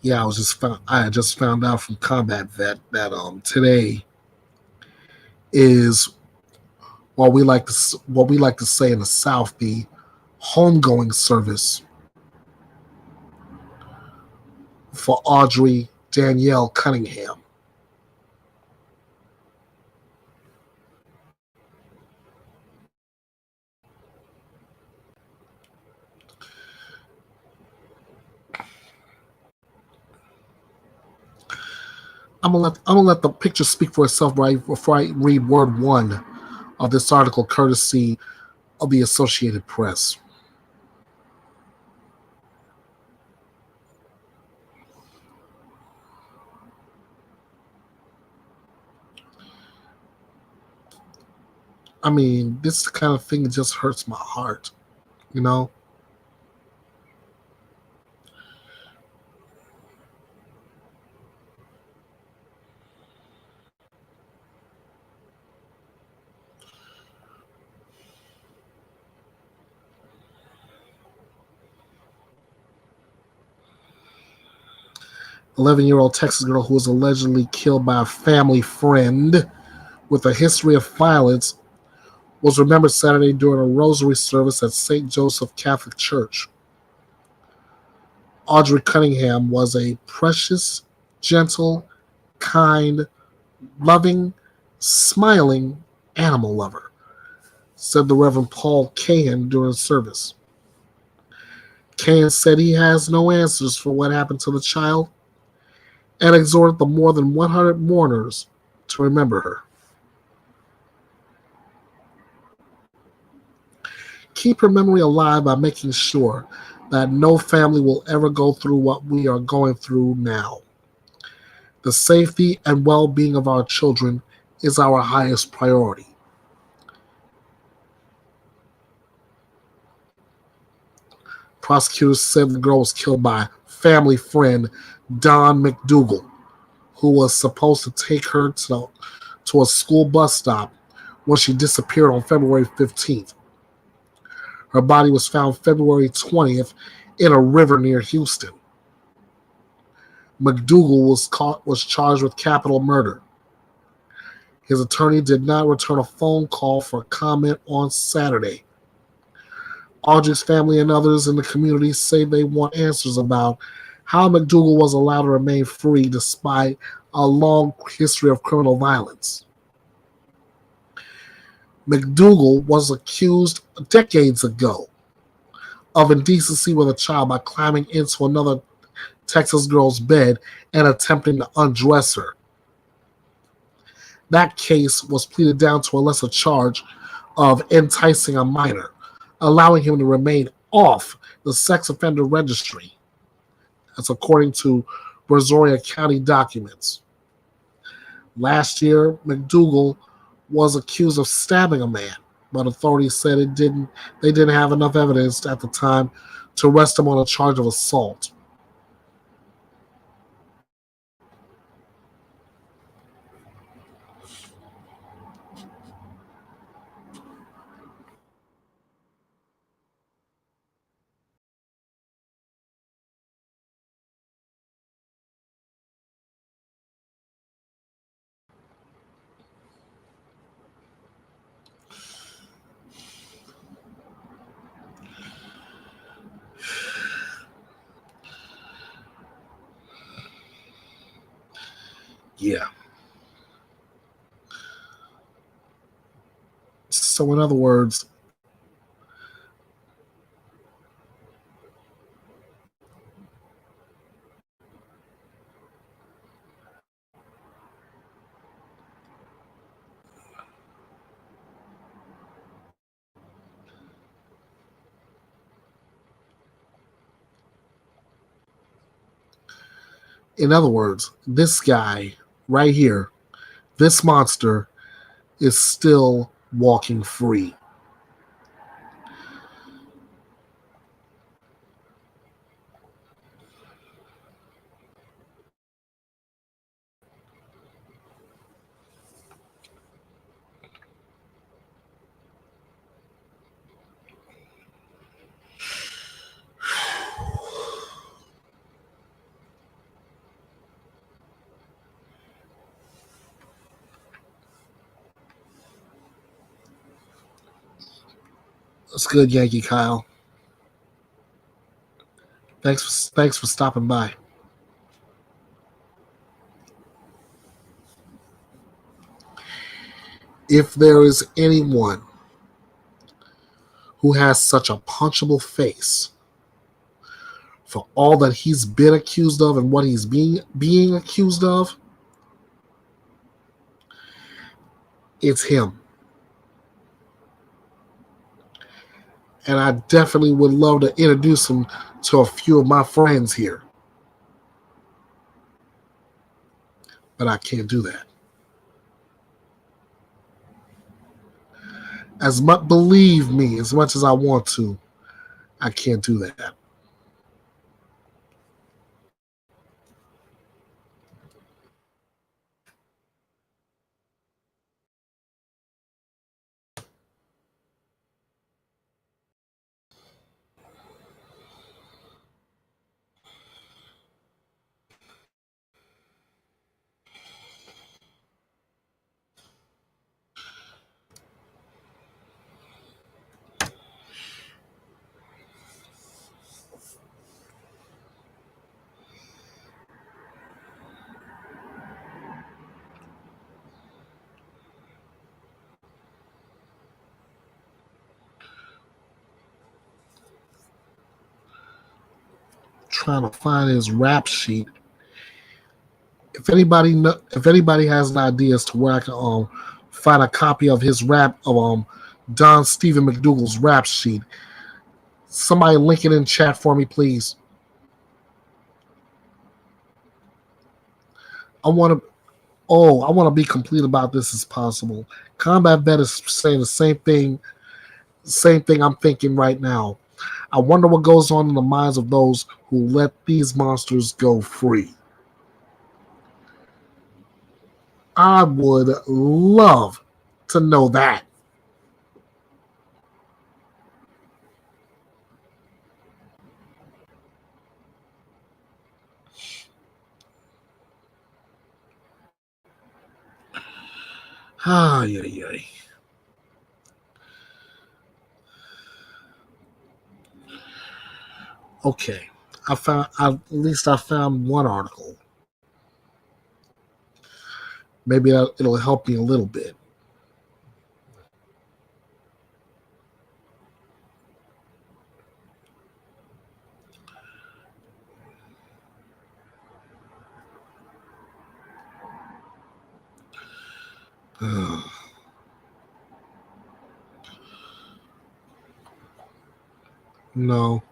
Yeah, I had just found out from Combat Vet that today is what we like to say in the South, the homegoing service for Audrii Danielle Cunningham. I'm gonna let the picture speak for itself right before I read word one of this article, courtesy of the Associated Press. I mean, this is the kind of thing that just hurts my heart, you know? 11-year-old Texas girl who was allegedly killed by a family friend with a history of violence, was remembered Saturday during a rosary service at St. Joseph Catholic Church. Audrii Cunningham was a precious, gentle, kind, loving, smiling animal lover, said the Reverend Paul Cahan during service. Cahan said he has no answers for what happened to the child and exhorted the more than 100 mourners to remember her. Keep her memory alive by making sure that no family will ever go through what we are going through now. The safety and well-being of our children is our highest priority. Prosecutors said the girl was killed by family friend Don McDougal, who was supposed to take her to a school bus stop when she disappeared on February 15th. Her body was found February 20th in a river near Houston. McDougal was charged with capital murder. His attorney did not return a phone call for comment on Saturday. Audrii's family and others in the community say they want answers about how McDougal was allowed to remain free despite a long history of criminal violence. McDougal was accused decades ago of indecency with a child by climbing into another Texas girl's bed and attempting to undress her. That case was pleaded down to a lesser charge of enticing a minor, allowing him to remain off the sex offender registry. That's according to Brazoria County documents. Last year, McDougal was accused of stabbing a man, but authorities said they didn't have enough evidence at the time to arrest him on a charge of assault. Yeah. So in other words, this guy right here, this monster, is still walking free. That's good, Yankee Kyle. Thanks for stopping by. If there is anyone who has such a punchable face for all that he's been accused of and what he's being accused of, it's him. And I definitely would love to introduce him to a few of my friends here. But I can't do that. Believe me, as much as I want to, I can't do that. trying to find his rap sheet. If anybody has an idea as to where I can find a copy of his rap of Don Stephen McDougal's rap sheet, somebody link it in chat for me, please. I want to be complete about this as possible. Combat Vet is saying the same thing I'm thinking right now. I wonder what goes on in the minds of those who let these monsters go free. I would love to know that. Ay, ay, ay. Okay, at least I found one article. Maybe it'll help me a little bit. No.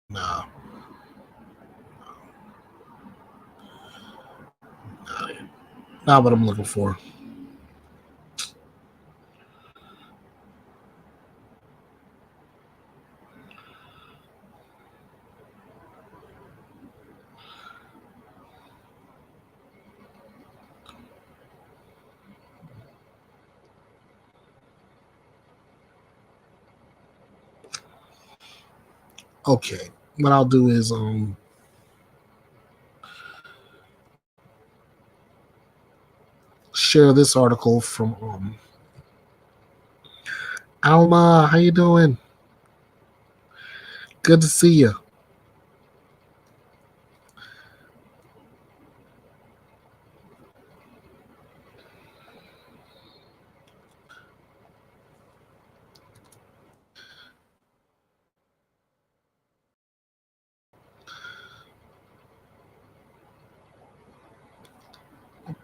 No. Not what I'm looking for. Okay. What I'll do is share this article from Alma. How you doing? Good to see you.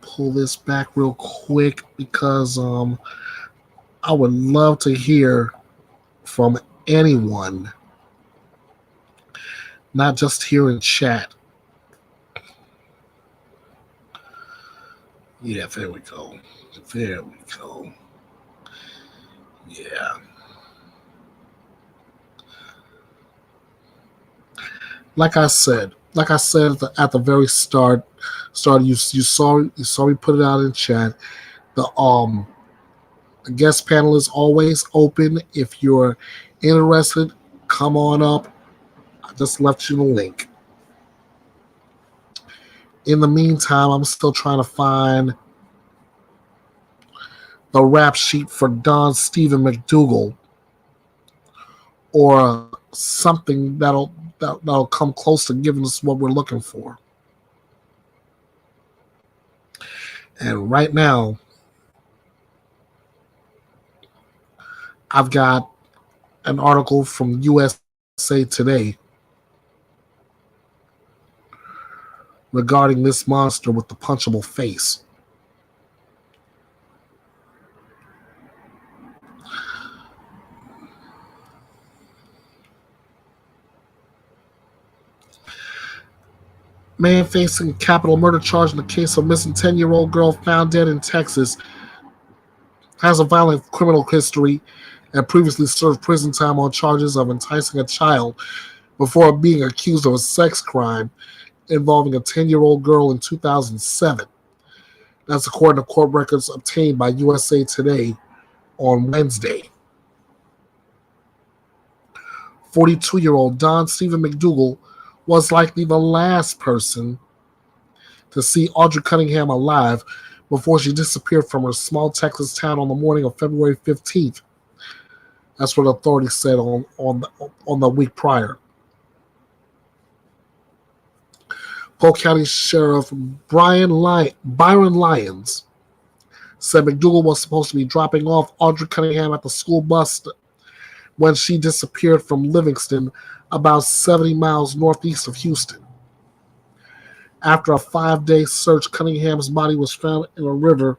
Pull this back real quick because I would love to hear from anyone, not just here in chat. Yeah, there we go. There we go. Yeah. Like I said at the very start you saw me put it out in chat. The guest panel is always open. If you're interested, come on up. I just left you the link. In the meantime, I'm still trying to find the rap sheet for Don Stephen McDougal, or something that'll come close to giving us what we're looking for. And right now, I've got an article from USA Today regarding this monster with the punchable face. Man facing capital murder charge in the case of missing 10-year-old girl found dead in Texas has a violent criminal history and previously served prison time on charges of enticing a child before being accused of a sex crime involving a 10-year-old girl in 2007. That's according to court records obtained by USA Today on Wednesday. 42-year-old Don Stephen McDougal was likely the last person to see Audrii Cunningham alive before she disappeared from her small Texas town on the morning of February 15th. That's what authorities said on the week prior. Polk County Sheriff Byron Lyons said McDougal was supposed to be dropping off Audrii Cunningham at the school bus when she disappeared from Livingston, about 70 miles northeast of Houston. After a 5-day search, Cunningham's body was found in a river.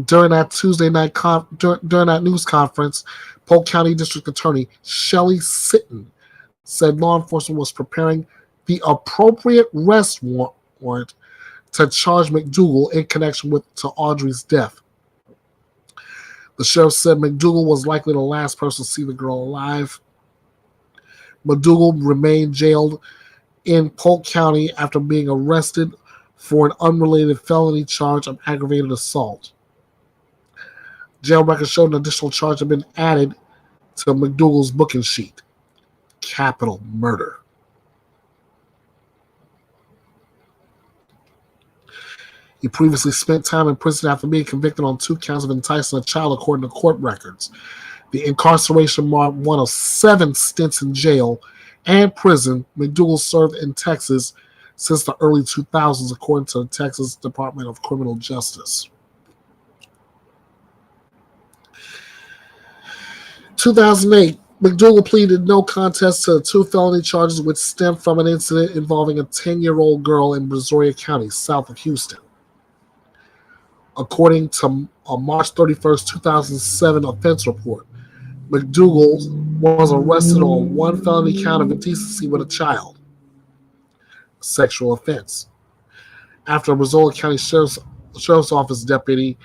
During that Tuesday night during that news conference, Polk County District Attorney Shelley Sitton said law enforcement was preparing the appropriate arrest warrant to charge McDougal in connection to Audrii's death. The sheriff said McDougal was likely the last person to see the girl alive. McDougal remained jailed in Polk County after being arrested for an unrelated felony charge of aggravated assault. Jail records showed an additional charge had been added to McDougal's booking sheet: capital murder. He previously spent time in prison after being convicted on 2 counts of enticing a child, according to court records. The incarceration marked one of 7 stints in jail and prison McDougal served in Texas since the early 2000s, according to the Texas Department of Criminal Justice. 2008, McDougal pleaded no contest to 2 felony charges which stemmed from an incident involving a 10-year-old girl in Brazoria County, south of Houston. According to a March 31st, 2007 offense report, McDougal was arrested on 1 felony count of indecency with a child, a sexual offense. After a Brazoria County Sheriff's Office deputy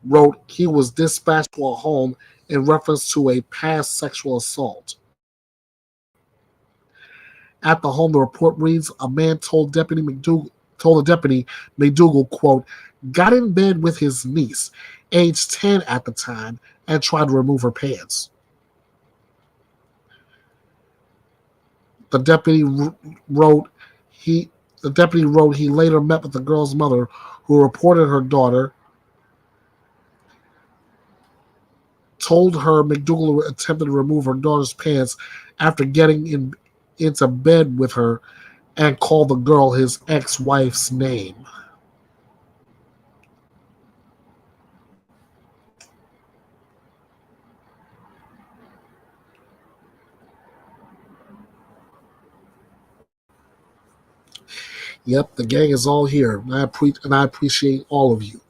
wrote he was dispatched to a home in reference to a past sexual assault. At the home, the report reads, a man told the deputy McDougal, quote, got in bed with his niece, age 10 at the time, and tried to remove her pants. The deputy wrote he later met with the girl's mother, who reported her daughter told her McDougal attempted to remove her daughter's pants after getting into bed with her, and called the girl his ex-wife's name. Yep, the gang is all here, and I appreciate all of you.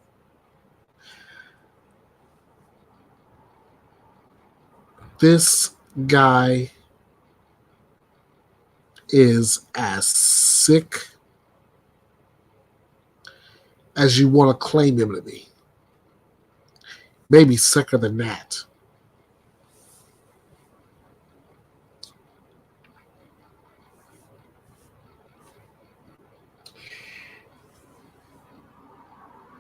This guy is as sick as you want to claim him to be. Maybe sicker than that.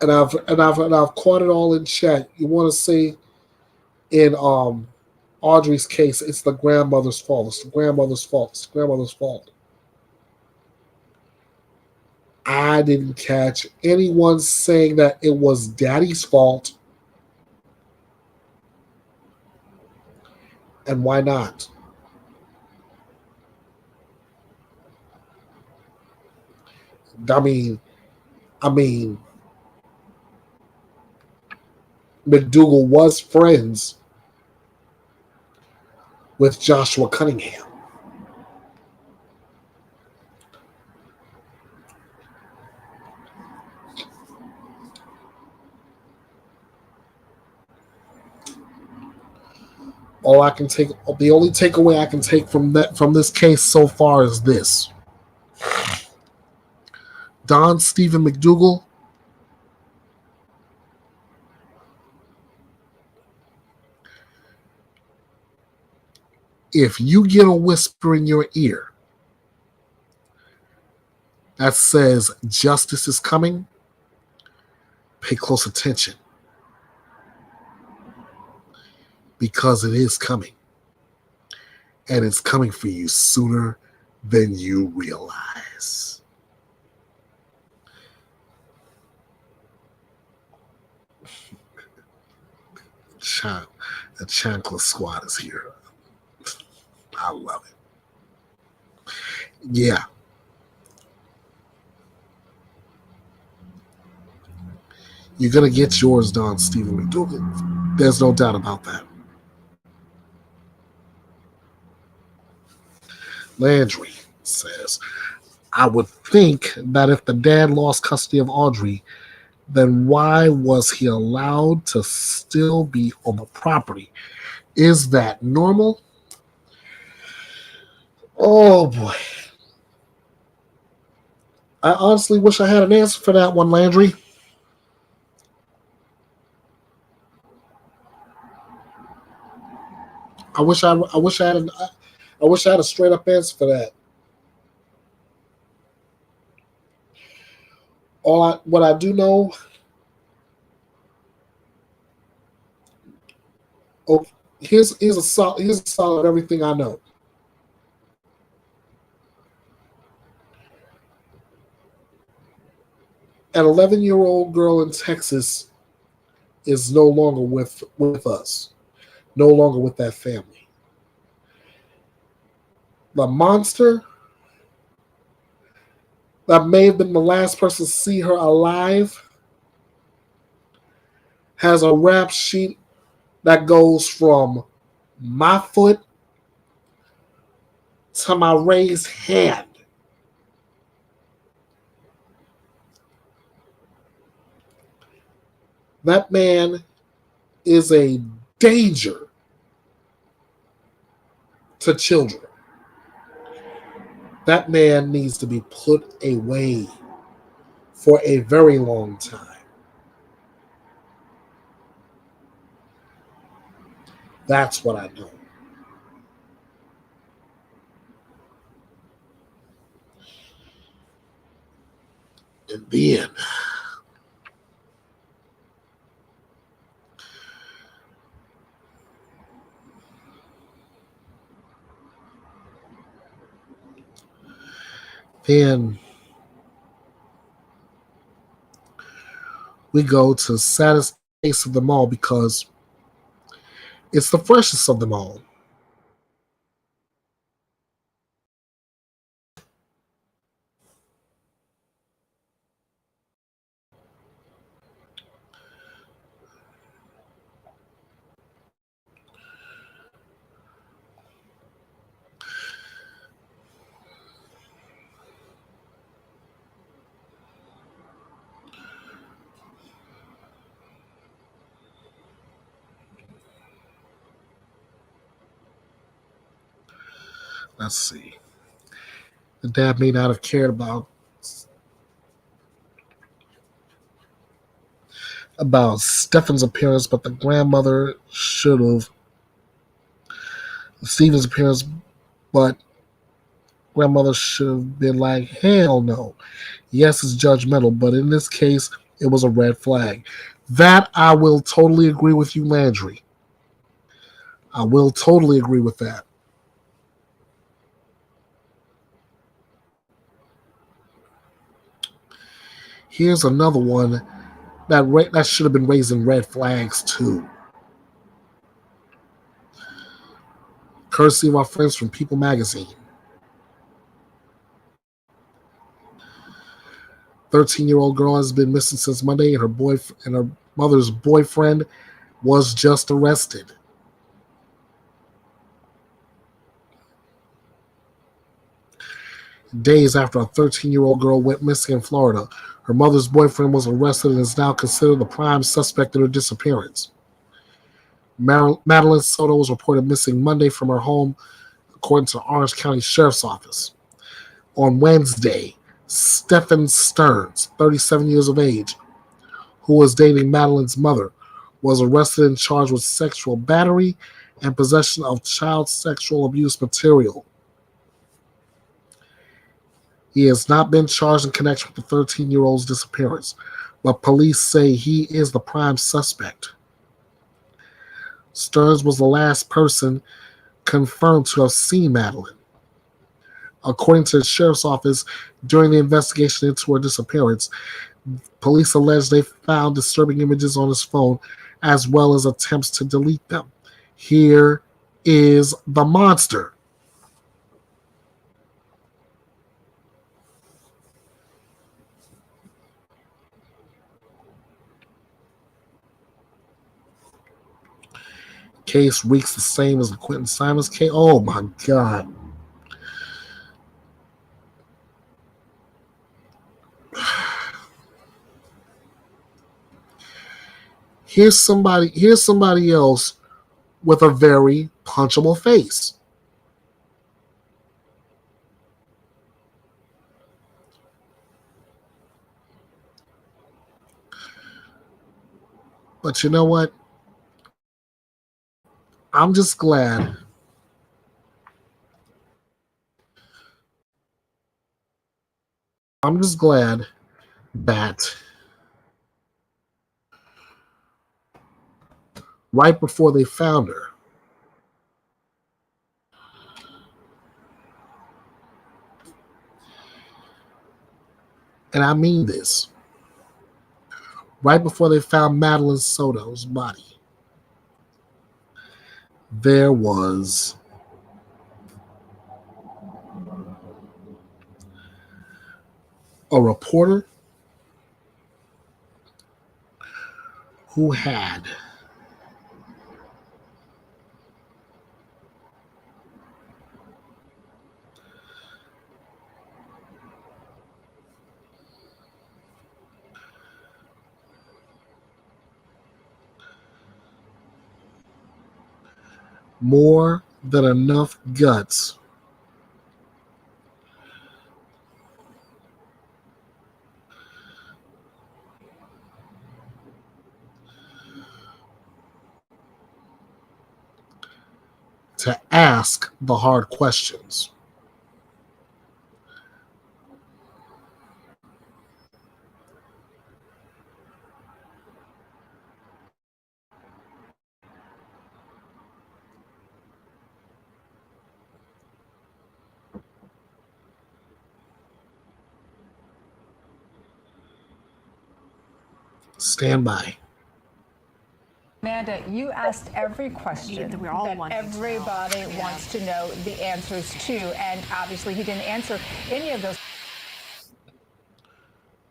And I've caught it all in chat. You want to say in Audrii's case, it's the grandmother's fault. It's the grandmother's fault. It's the grandmother's fault. I didn't catch anyone saying that it was daddy's fault. And why not? I mean, McDougal was friends with Joshua Cunningham. The only takeaway I can take from this case so far is this. Don Stephen McDougal, if you get a whisper in your ear that says justice is coming, pay close attention, because it is coming, and it's coming for you sooner than you realize. The Chancellor Squad is here. I love it. Yeah. You're going to get yours done, Stephen McDougal. There's no doubt about that. Landry says, I would think that if the dad lost custody of Audrii, then why was he allowed to still be on the property? Is that normal? Oh boy. I honestly wish I had an answer for that one, Landry. I wish I had a straight up answer for that. What I do know. Oh, here's a solid everything I know. An 11-year-old girl in Texas is no longer with us, no longer with that family. The monster that may have been the last person to see her alive has a rap sheet that goes from my foot to my raised hand. That man is a danger to children. That man needs to be put away for a very long time. That's what I know. And then we go to saddest case of them all because it's the freshest of them all. Let's see. The dad may not have cared about Stefan's appearance, but the grandmother should have. Stephen's appearance, but grandmother should have been like, hell no. Yes, it's judgmental, but in this case, it was a red flag. That I will totally agree with you, Landry. I will totally agree with that. Here's another one that should have been raising red flags too. Courtesy of our friends from People Magazine. 13-year-old girl has been missing since Monday, and her mother's boyfriend was just arrested. Days after a 13-year-old girl went missing in Florida, her mother's boyfriend was arrested and is now considered the prime suspect in her disappearance. Madeline Soto was reported missing Monday from her home, according to the Orange County Sheriff's Office. On Wednesday, Stephen Stearns, 37 years of age, who was dating Madeline's mother, was arrested and charged with sexual battery and possession of child sexual abuse material. He has not been charged in connection with the 13-year-old's disappearance, but police say he is the prime suspect. Stearns was the last person confirmed to have seen Madeline. According to the sheriff's office, during the investigation into her disappearance, police allege they found disturbing images on his phone as well as attempts to delete them. Here is the monster. case reeks the same as the Quentin Simons case. Oh my God. Here's somebody else with a very punchable face. But you know what? I'm just glad that right before they found her, and I mean this, right before they found Madeline Soto's body, there was a reporter who had more than enough guts to ask the hard questions. Stand by. Amanda, you asked every question that everybody wants to know the answers to, and obviously he didn't answer any of those.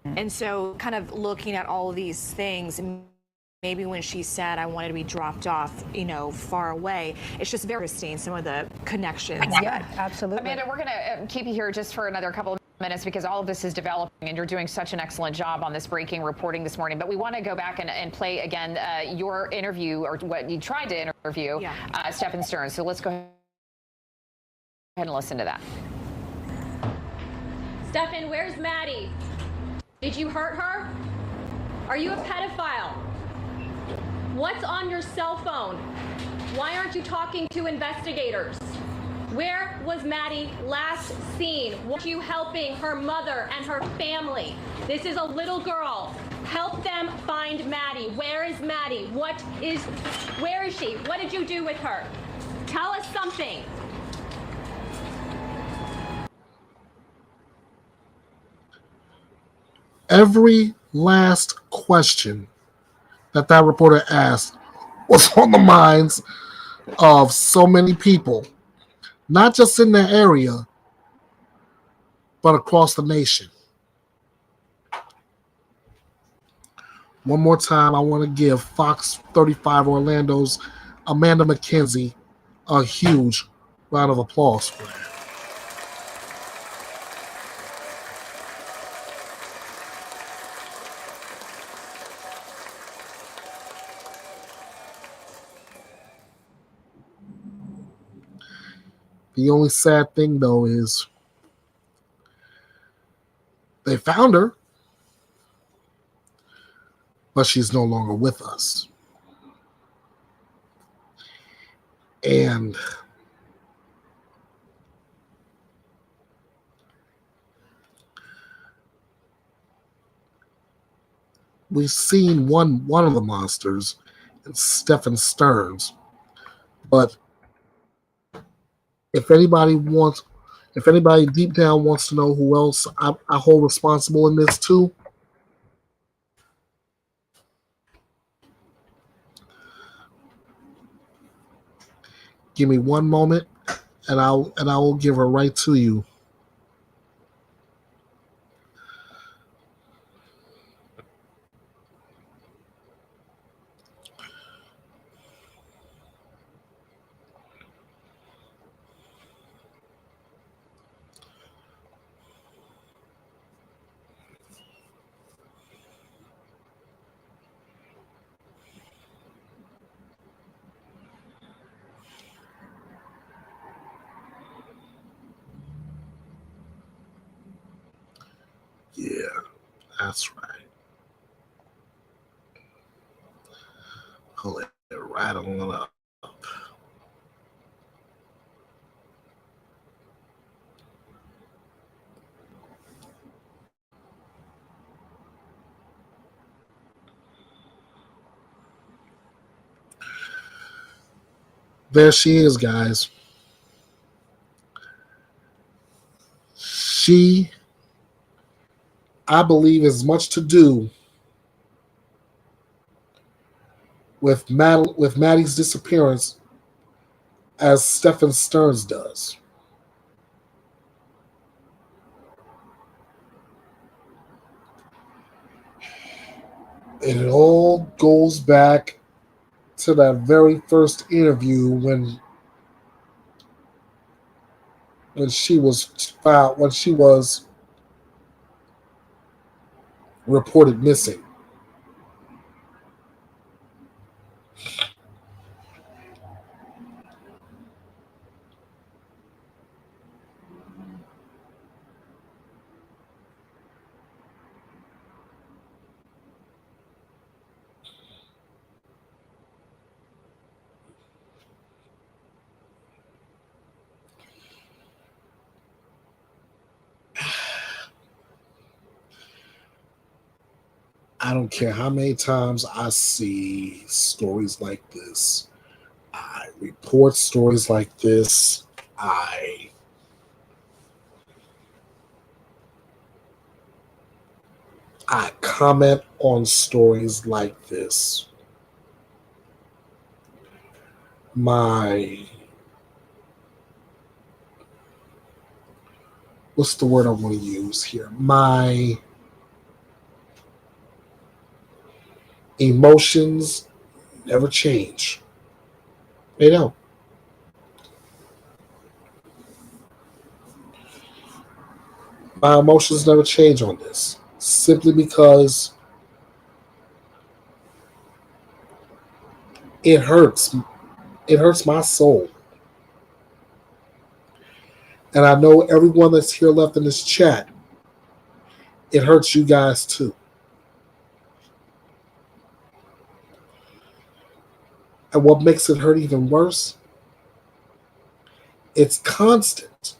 And so kind of looking at all of these things, maybe when she said, I wanted to be dropped off, far away, it's just very interesting, some of the connections. Yeah, absolutely. Amanda, we're going to keep you here just for another couple of minutes because all of this is developing and you're doing such an excellent job on this breaking reporting this morning. But we want to go back and play again your interview, or what you tried to interview, Stephen Stearns. So let's go ahead and listen to that. Stephen, where's Maddie? Did you hurt her? Are you a pedophile? What's on your cell phone? Why aren't you talking to investigators? Where was Maddie last seen? Were you helping her mother and her family? This is a little girl. Help them find Maddie. Where is Maddie? Where is she? What did you do with her? Tell us something. Every last question that reporter asked was on the minds of so many people, not just in the area, but across the nation. One more time, I want to give Fox 35 Orlando's Amanda McKenzie a huge round of applause for that. The only sad thing, though, is they found her, but she's no longer with us. And we've seen one of the monsters, it's Stephen Stearns. But if anybody deep down wants to know who else I hold responsible in this too, give me one moment, and I will give her right to you. That's right. Pull it right on up. There she is, guys. She, I believe, has much to do with Maddie's disappearance as Stephen Stearns does. And it all goes back to that very first interview when she was found, when she was reported missing. I don't care how many times I see stories like this. I report stories like this. I comment on stories like this. What's the word I want to use here? My emotions never change. They don't. My emotions never change on this. Simply because it hurts. It hurts my soul. And I know everyone that's here left in this chat, it hurts you guys too. And what makes it hurt even worse, it's constant.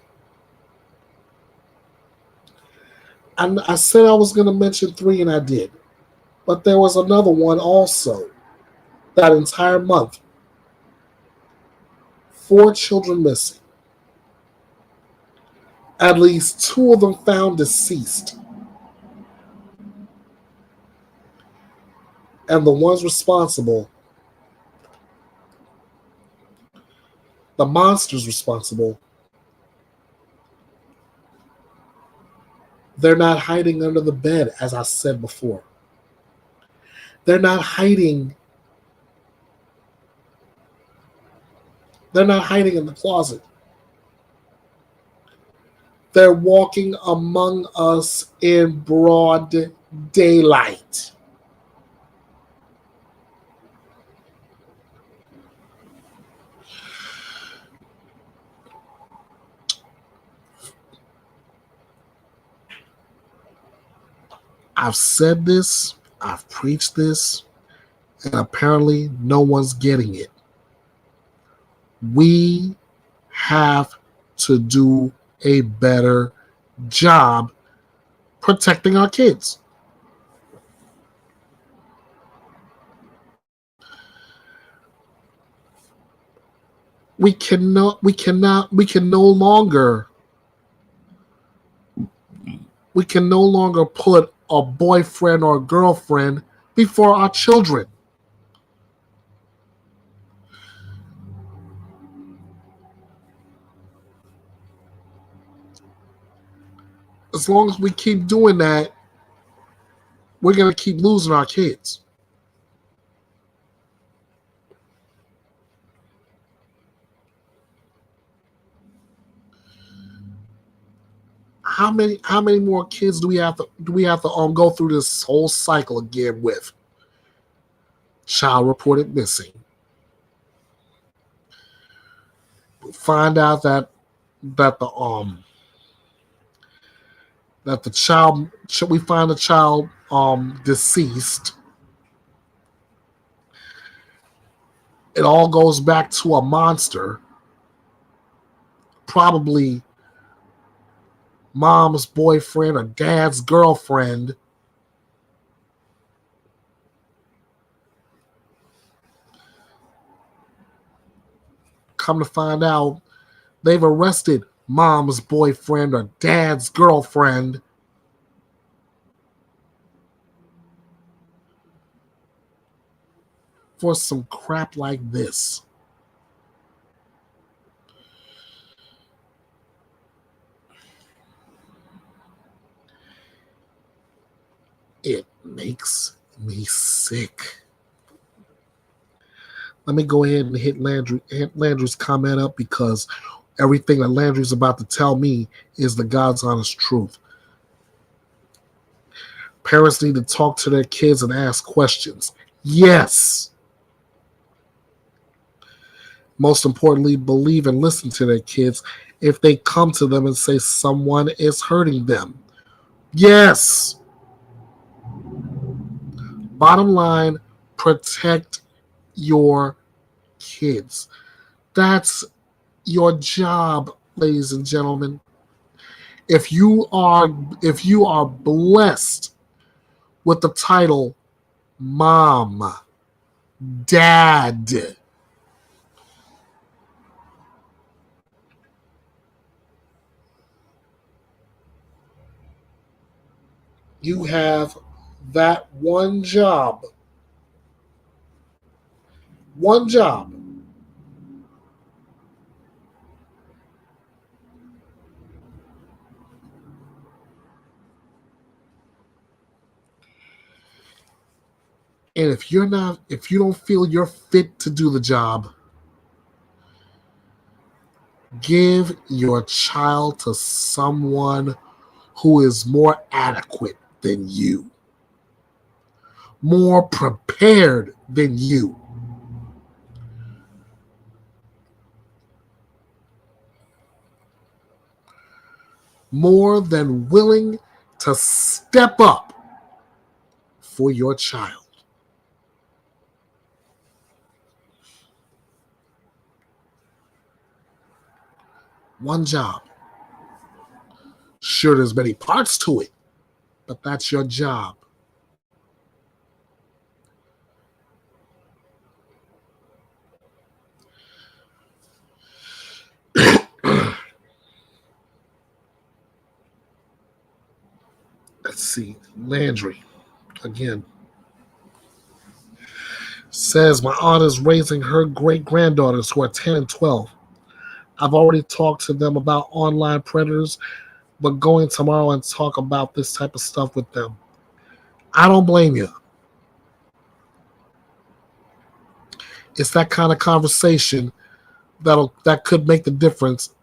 And I said I was going to mention 3, and I did. But there was another one also. That entire month. 4 children missing. At least 2 of them found deceased. And the ones responsible, the monsters responsible, they're not hiding under the bed, as I said before. They're not hiding. They're not hiding in the closet. They're walking among us in broad daylight. I've said this, I've preached this, and apparently no one's getting it. We have to do a better job protecting our kids. We can no longer put a boyfriend or a girlfriend before our children. As long as we keep doing that, we're going to keep losing our kids. How many more kids do we have to go through this whole cycle again with? Child reported missing. Find out that the child, we find the child deceased. It all goes back to a monster, probably mom's boyfriend or dad's girlfriend. Come to find out, they've arrested mom's boyfriend or dad's girlfriend for some crap like this. It makes me sick. Let me go ahead and hit Landry's comment up, because everything that Landry's about to tell me is the God's honest truth. Parents need to talk to their kids and ask questions. Yes. Most importantly, believe and listen to their kids if they come to them and say someone is hurting them. Yes. Bottom line, protect your kids. That's your job, ladies and gentlemen. If you are blessed with the title mom, dad, you have that one job. One job. And if you don't feel you're fit to do the job, give your child to someone who is more adequate than you, more prepared than you. More than willing to step up for your child. One job. Sure, there's many parts to it, but that's your job. Let's see. Landry, again, says my aunt is raising her great-granddaughters who are 10 and 12. I've already talked to them about online predators, but going tomorrow and talk about this type of stuff with them. I don't blame you. It's that kind of conversation that could make the difference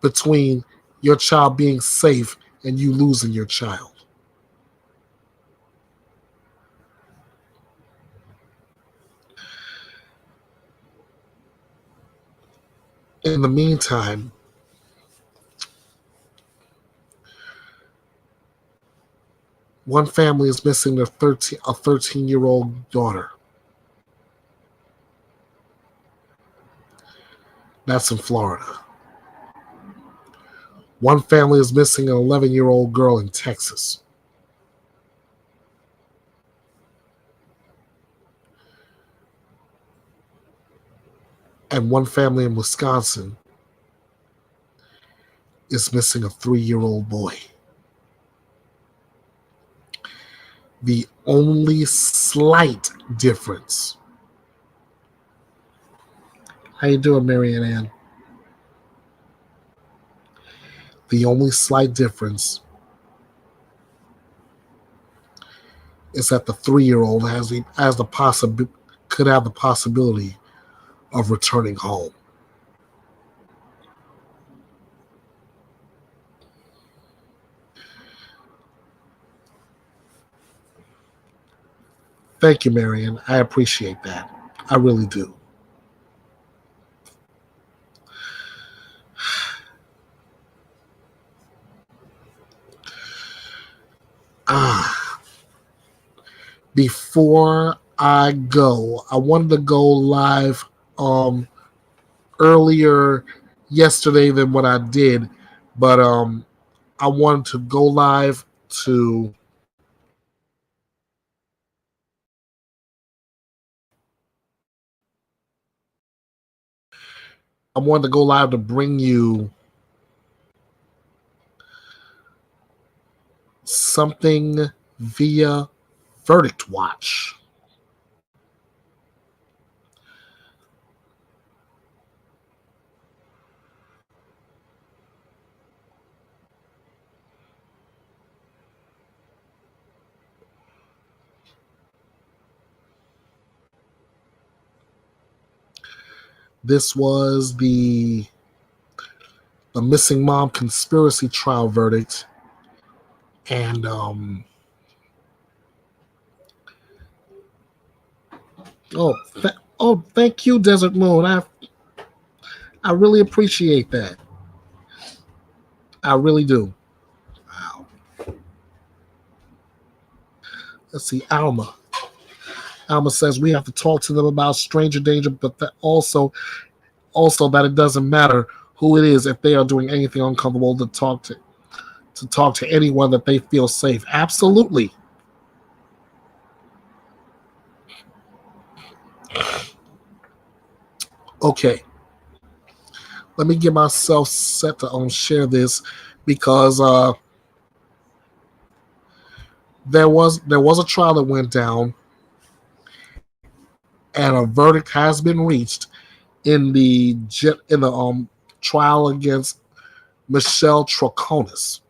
between your child being safe and you losing your child. In the meantime, one family is missing a 13-year-old daughter. That's in Florida. One family is missing an 11-year-old girl in Texas. And one family in Wisconsin is missing a 3-year-old boy. The only slight difference. How you doing, Marianne Ann? The only slight difference is that the 3-year-old could have the possibility of returning home. Thank you, Marianne. I appreciate that. I really do. before I go, I wanted to go live earlier yesterday than what I did, but I wanted to go live to bring you something via Verdict Watch. This was the missing mom conspiracy trial verdict, and thank you, Desert Moon. I really appreciate that. I really do. Wow. Let's see, Alma. Alma says we have to talk to them about stranger danger, but that also that it doesn't matter who it is if they are doing anything uncomfortable to talk to anyone that they feel safe. Absolutely. Okay. Let me get myself set to share this because there was a trial that went down and a verdict has been reached in the trial against Michelle Troconis.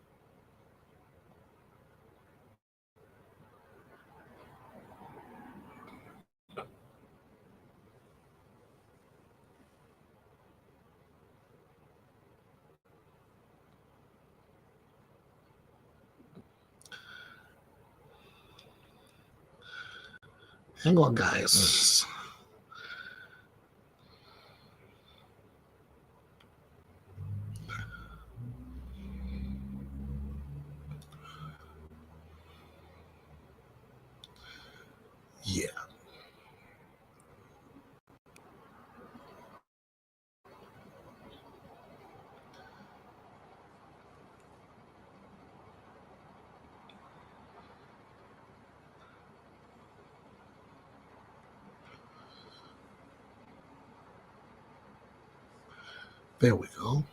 Hang on, guys. Yeah. There we go.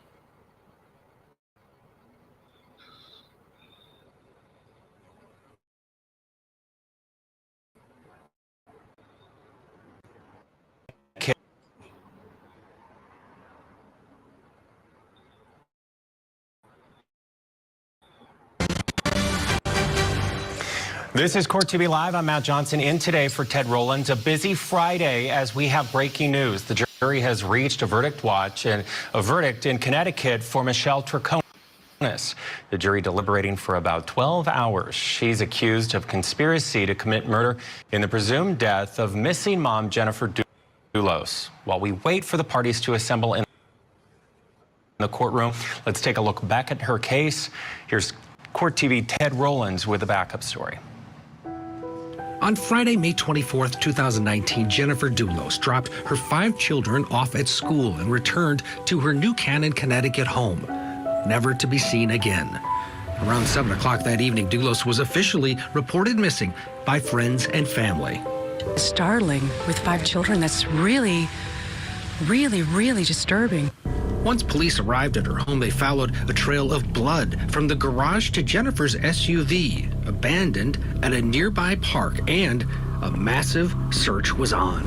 This is Court TV Live. I'm Matt Johnson in today for Ted Rowlands. A busy Friday as we have breaking news. The jury has reached a verdict in Connecticut for Michelle Troconis. The jury deliberating for about 12 hours. She's accused of conspiracy to commit murder in the presumed death of missing mom Jennifer Dulos. While we wait for the parties to assemble in the courtroom, let's take a look back at her case. Here's Court TV Ted Rowlands with the backup story. On Friday, May 24th, 2019, Jennifer Dulos dropped her 5 children off at school and returned to her New Canaan, Connecticut home, never to be seen again. Around 7 o'clock that evening, Dulos was officially reported missing by friends and family. Startling with 5 children. That's really disturbing. Once police arrived at her home, they followed a trail of blood from the garage to Jennifer's SUV, abandoned at a nearby park, and a massive search was on.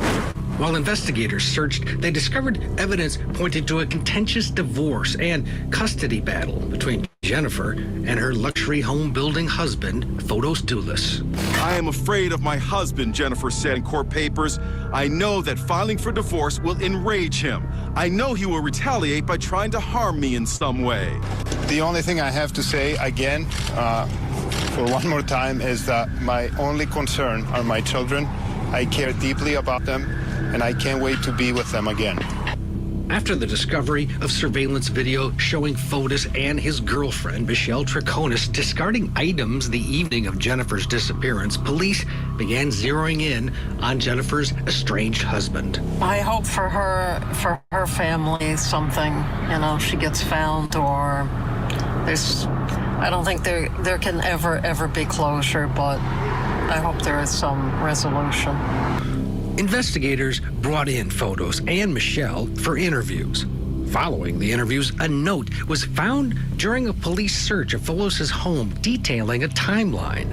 While investigators searched, they discovered evidence pointing to a contentious divorce and custody battle between Jennifer and her luxury home-building husband, Fotis Dulos. I am afraid of my husband, Jennifer said in court papers. I know that filing for divorce will enrage him. I know he will retaliate by trying to harm me in some way. The only thing I have to say again, for one more time, is that my only concern are my children. I care deeply about them, and I can't wait to be with them again. After the discovery of surveillance video showing Fotis and his girlfriend, Michelle Troconis, discarding items the evening of Jennifer's disappearance, police began zeroing in on Jennifer's estranged husband. I hope for her family something, you know, she gets found, or I don't think there can ever be closure, but I hope there is some resolution. Investigators brought in Fotis and Michelle for interviews. Following the interviews, a note was found during a police search of Fotis' home detailing a timeline.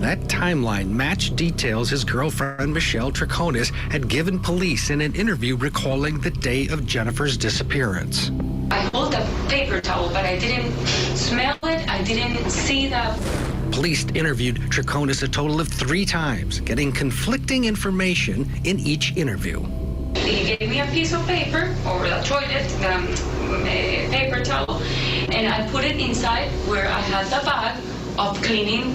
That timeline matched details his girlfriend Michelle Troconis had given police in an interview recalling the day of Jennifer's disappearance. I hold a paper towel, but I didn't smell it, I didn't see the... Police interviewed Troconis a total of 3 times, getting conflicting information in each interview. He gave me a piece of paper, or a toilet paper towel, and I put it inside where I had the bag of cleaning,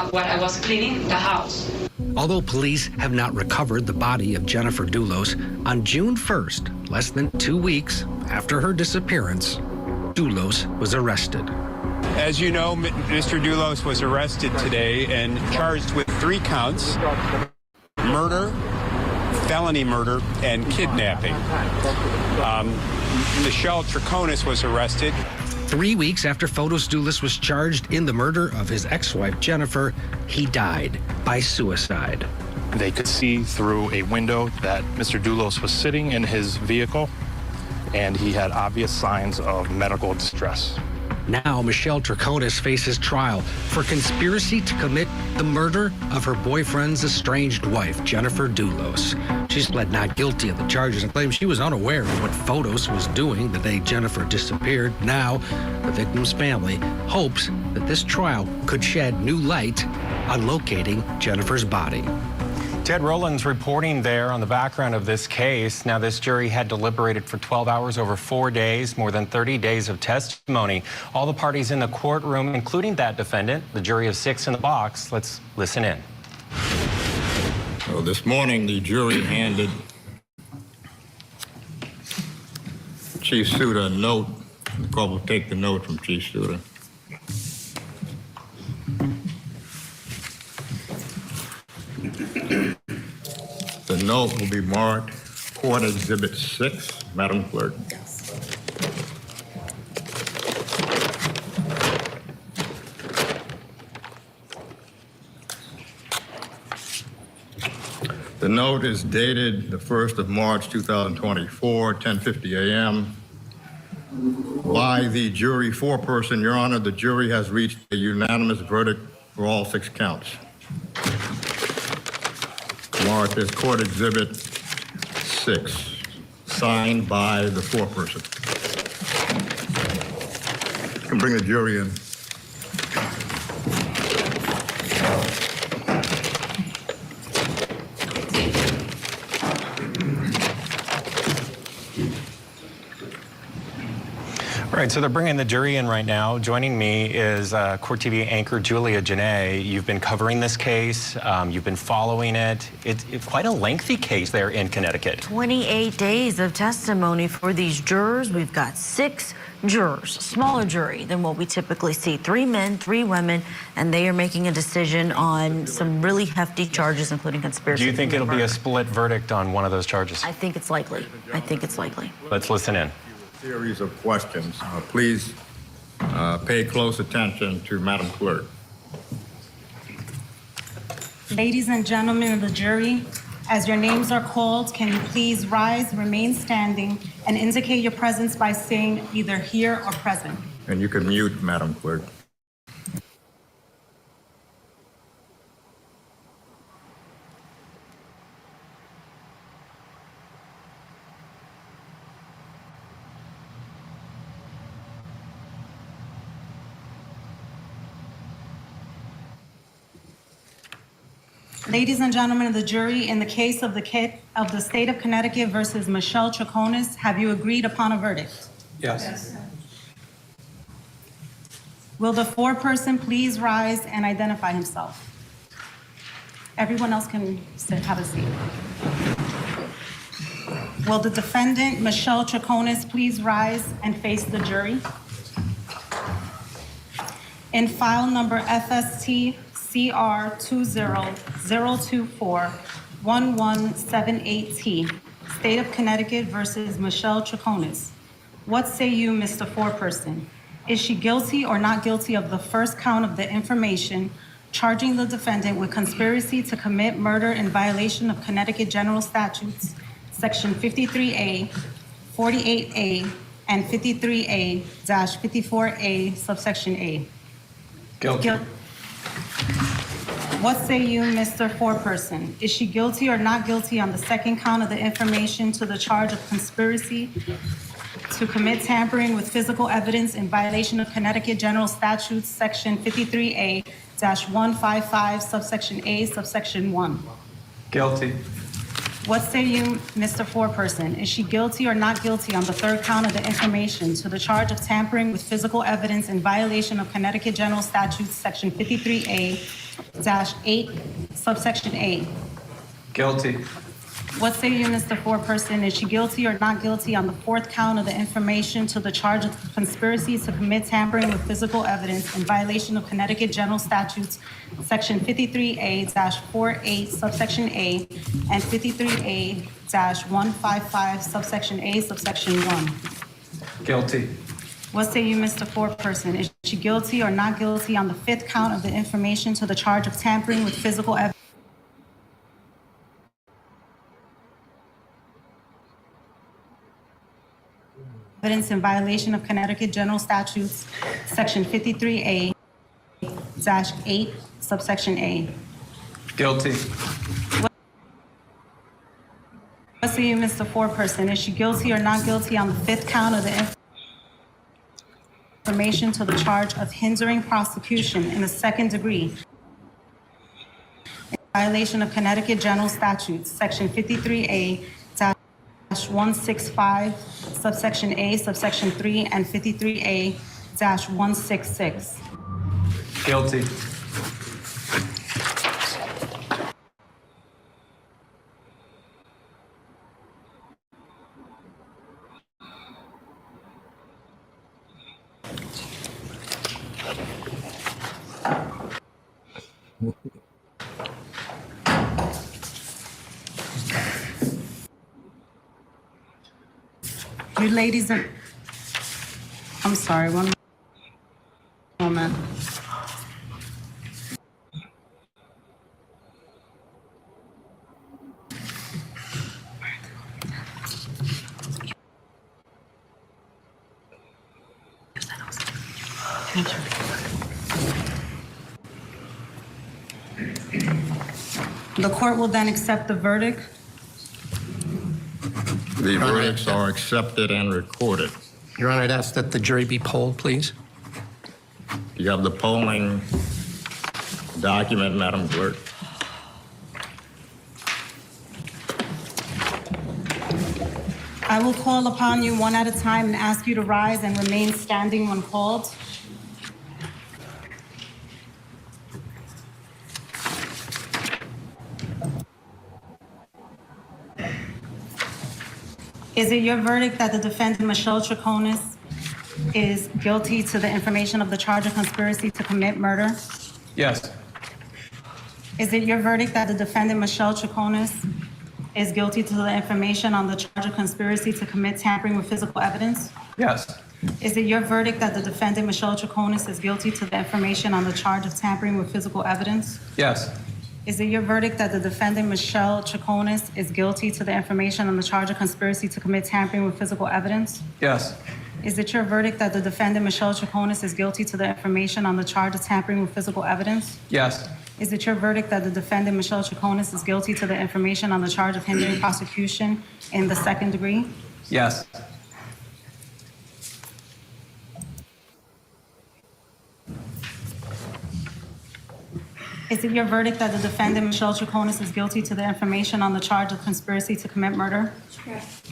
what I was cleaning the house. Although police have not recovered the body of Jennifer Dulos, on June 1st, less than 2 weeks after her disappearance, Dulos was arrested. As you know, Mr. Dulos was arrested today and charged with 3 counts: murder, felony murder, and kidnapping. Michelle Troconis was arrested. 3 weeks after Fotis Dulos was charged in the murder of his ex-wife Jennifer, he died by suicide. They could see through a window that Mr. Dulos was sitting in his vehicle, and he had obvious signs of medical distress. Now, Michelle Troconis faces trial for conspiracy to commit the murder of her boyfriend's estranged wife, Jennifer Dulos. She's pled not guilty of the charges and claims she was unaware of what Fotis was doing the day Jennifer disappeared. Now, the victim's family hopes that this trial could shed new light on locating Jennifer's body. Ted Rowland's reporting there on the background of this case. Now, this jury had deliberated for 12 hours over 4 days, more than 30 days of testimony. All the parties in the courtroom, including that defendant, the jury of 6 in the box. Let's listen in. Well, this morning, the jury handed Chief Soto a note. The court will take the note from Chief Soto. The note will be marked Court Exhibit 6, Madam Clerk. The note is dated the 1st of March, 2024, 10:50 a.m. By the jury foreperson, Your Honor, the jury has reached a unanimous verdict for all 6 counts. Marked as Court Exhibit 6, signed by the foreperson. You can bring the jury in. All right, so they're bringing the jury in right now. Joining me is Court TV anchor Julia Janae. You've been covering this case. You've been following it. It's quite a lengthy case there in Connecticut. 28 days of testimony for these jurors. We've got 6 jurors, smaller jury than what we typically see. 3 men, 3 women, and they are making a decision on some really hefty charges, including conspiracy. Do you think it'll be a split verdict on one of those charges? I think it's likely. I think it's likely. Let's listen in. Series of questions. Please pay close attention to Madam Clerk. Ladies and gentlemen of the jury, as your names are called, can you please rise, remain standing, and indicate your presence by saying either here or present? And you can mute, Madam Clerk. Ladies and gentlemen of the jury, in the case of the state of Connecticut versus Michelle Troconis, have you agreed upon a verdict? Yes. Will the foreperson please rise and identify himself? Everyone else can have a seat. Will the defendant, Michelle Troconis, please rise and face the jury? In file number FST CR 200241178T, State of Connecticut versus Michelle Troconis. What say you, Mr. Foreperson? Is she guilty or not guilty of the first count of the information charging the defendant with conspiracy to commit murder in violation of Connecticut General Statutes, Section 53A, 48A, and 53A-54A, subsection A? Guilty. What say you, Mr. Foreperson? Is she guilty or not guilty on the second count of the information to the charge of conspiracy to commit tampering with physical evidence in violation of Connecticut General Statutes, Section 53A-155, subsection A, subsection 1? Guilty. What say you, Mr. Foreperson? Is she guilty or not guilty on the third count of the information to the charge of tampering with physical evidence in violation of Connecticut General Statutes, Section 53A-8, subsection A? Guilty. What say you, Mr. Foreperson? Is she guilty or not guilty on the fourth count of the information to the charge of conspiracy to commit tampering with physical evidence in violation of Connecticut General Statutes, Section 53A-48, subsection A, and 53A-155, subsection A, subsection 1? Guilty. What say you, Mr. Foreperson? Is she guilty or not guilty on the fifth count of the information to the charge of tampering with physical evidence in violation of Connecticut General Statutes, Section 53A-8, subsection A? Guilty. What say you, Mr. Foreperson? Is she guilty or not guilty on the fifth count of the information to the charge of hindering prosecution in the second degree in violation of Connecticut General Statutes, Section 53A-165, subsection A, subsection 3, and 53A-166? Guilty. You ladies and... I'm sorry, one moment. The court will then accept the verdict. The verdicts are accepted and recorded. Your Honor, I'd ask that the jury be polled, please. You have the polling document, Madam Clerk. I will call upon you one at a time and ask you to rise and remain standing when called. Is it your verdict that the defendant, Michelle Troconis, is guilty to the information of the charge of conspiracy to commit murder? Yes. Is it your verdict that the defendant, Michelle Troconis, is guilty to the information on the charge of conspiracy to commit tampering with physical evidence? Yes. Is it your verdict that the defendant, Michelle Troconis, is guilty to the information on the charge of tampering with physical evidence? Yes. Is it your verdict that the defendant, Michelle Troconis, is guilty to the information on the charge of conspiracy to commit tampering with physical evidence? Yes. Is it your verdict that the defendant, Michelle Troconis, is guilty to the information on the charge of tampering with physical evidence? Yes. Is it your verdict that the defendant, Michelle Troconis, is guilty to the information on the charge of hindering prosecution in the second degree? Yes. Is it your verdict that the defendant, Michelle Troconis, is guilty to the information on the charge of conspiracy to commit murder? Yes.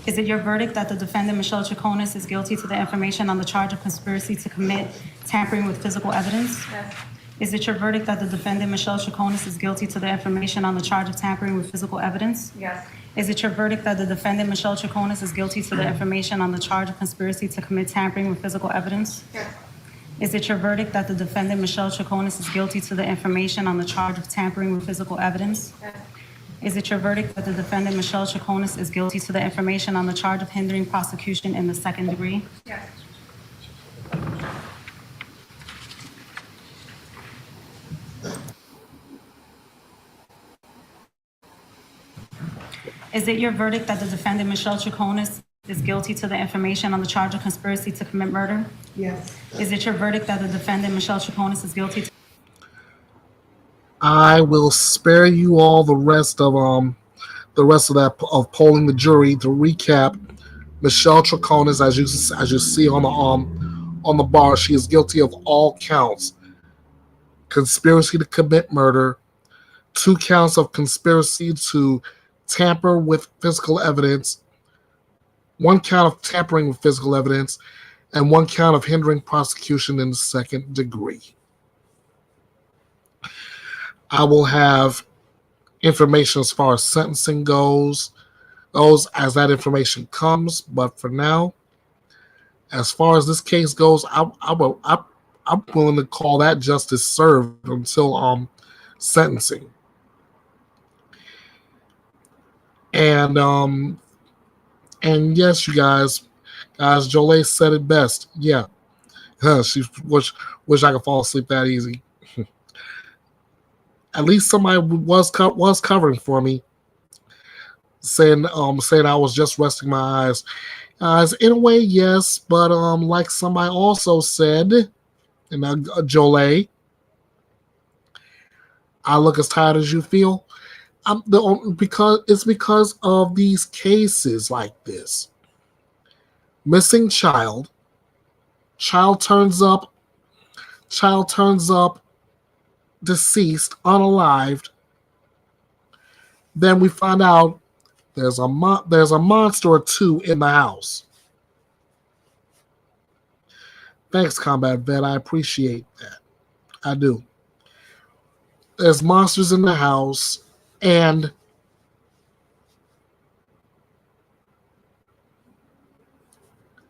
Is it your verdict that the defendant, Michelle Troconis, is guilty to the information on the charge of conspiracy to commit tampering with physical evidence? Yes. Is it your verdict that the defendant, Michelle Troconis, is guilty to the information on the charge of tampering with physical evidence? Yes. Is it your verdict that the defendant, Michelle Chaconis, is guilty to the information on the charge of conspiracy to commit tampering with physical evidence? Yes. Is it your verdict that the defendant, Michelle Chaconis, is guilty to the information on the charge of tampering with physical evidence? Yes. Is it your verdict that the defendant, Michelle Chaconis, is guilty to the information on the charge of hindering prosecution in the second degree? Yes. Is it your verdict that the defendant, Michelle Chaconis, is guilty to the information on the charge of conspiracy to commit murder? Yes. Is it your verdict that the defendant, Michelle Chaconis, is guilty to... I will spare you all the rest of that of polling the jury. To recap, Michelle Chaconis, as you see on the bar, she is guilty of all counts: conspiracy to commit murder, 2 counts of conspiracy to tamper with physical evidence, 1 count of tampering with physical evidence, and 1 count of hindering prosecution in the second degree. I will have information as far as sentencing goes as that information comes. But for now, as far as this case goes, I'm willing to call that justice served until sentencing. And yes, you guys, Jolie said it best. Yeah, she wish I could fall asleep that easy. At least somebody was covering for me, saying I was just resting my eyes. In a way, yes, but like somebody also said, and Jolie, I look as tired as you feel. Because of these cases like this. Missing child turns up deceased, unalived. Then we find out there's a monster or 2 in the house. Thanks, Combat Vet. I appreciate that. I do. There's monsters in the house, and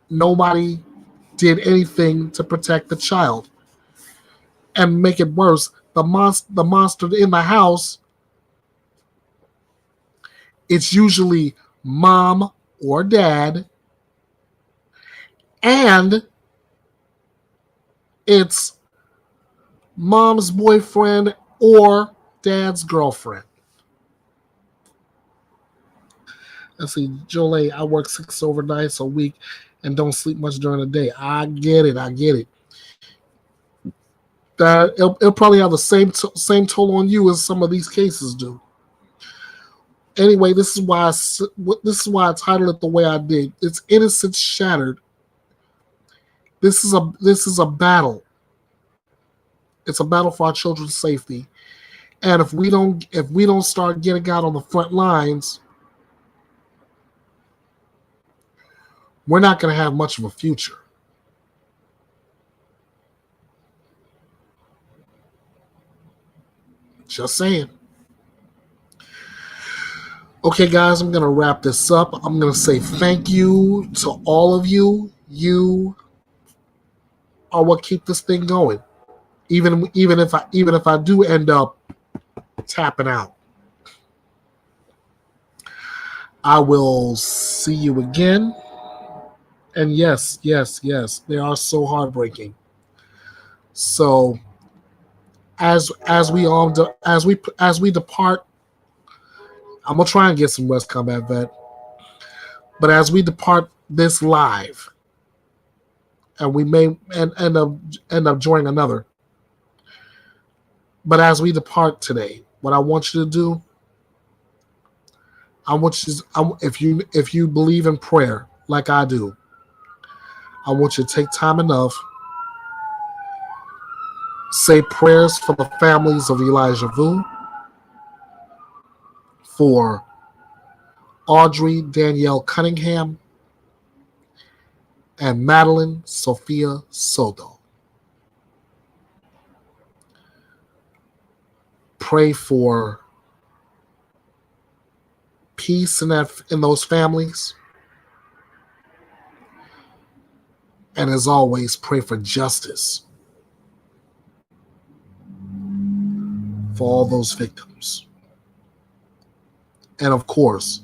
nobody did anything to protect the child. And make it worse, the monster in the house, it's usually mom or dad, and it's mom's boyfriend or dad's girlfriend. Let's see, Jolie, I work 6 overnights a week and don't sleep much during the day. I get it. That it'll probably have the same toll on you as some of these cases do. Anyway, this is why I titled it the way I did. It's Innocence Shattered. This is a battle. It's a battle for our children's safety, and if we don't start getting out on the front lines, we're not going to have much of a future. Just saying. Okay, guys, I'm going to wrap this up. I'm going to say thank you to all of you. You are what keep this thing going. Even if I do end up tapping out. I will see you again. And yes, they are so heartbreaking. So as we depart, I'm gonna try and get some rest, Combat Vet. But as we depart this live, and we may end up joining another. But as we depart today, what I want you to do, if you believe in prayer like I do, I want you to take time enough, say prayers for the families of Elijah Vu, for Audrii, Danielle Cunningham, and Madeline, Sophia, Soto. Pray for peace in those families. And as always, pray for justice for all those victims. And of course,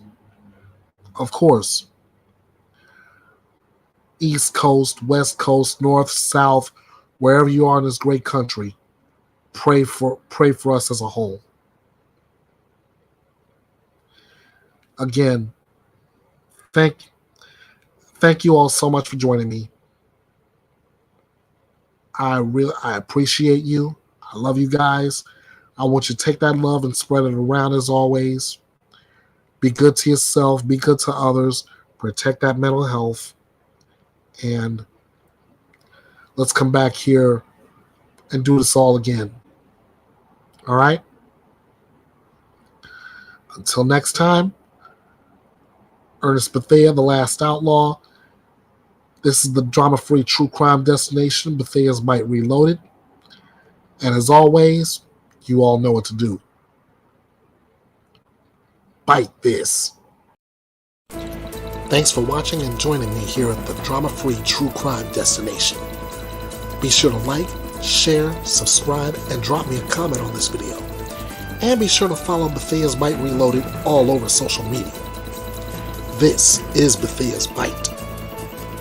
East Coast, West Coast, North, South, wherever you are in this great country, pray for us as a whole. Again, thank you all so much for joining me. I appreciate you. I love you guys. I want you to take that love and spread it around as always. Be good to yourself. Be good to others. Protect that mental health. And let's come back here and do this all again. All right? Until next time, Ernest Bethea, the Last Outlaw. This is the drama-free true crime destination, Bethea'S Byte Reloaded. And as always, you all know what to do. Bite this. Thanks for watching and joining me here at the drama-free true crime destination. Be sure to like, share, subscribe, and drop me a comment on this video. And be sure to follow Bethea'S Byte Reloaded all over social media. This is Bethea'S Byte,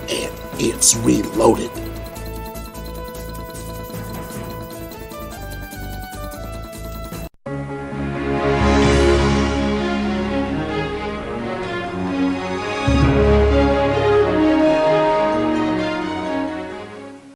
and it's reloaded.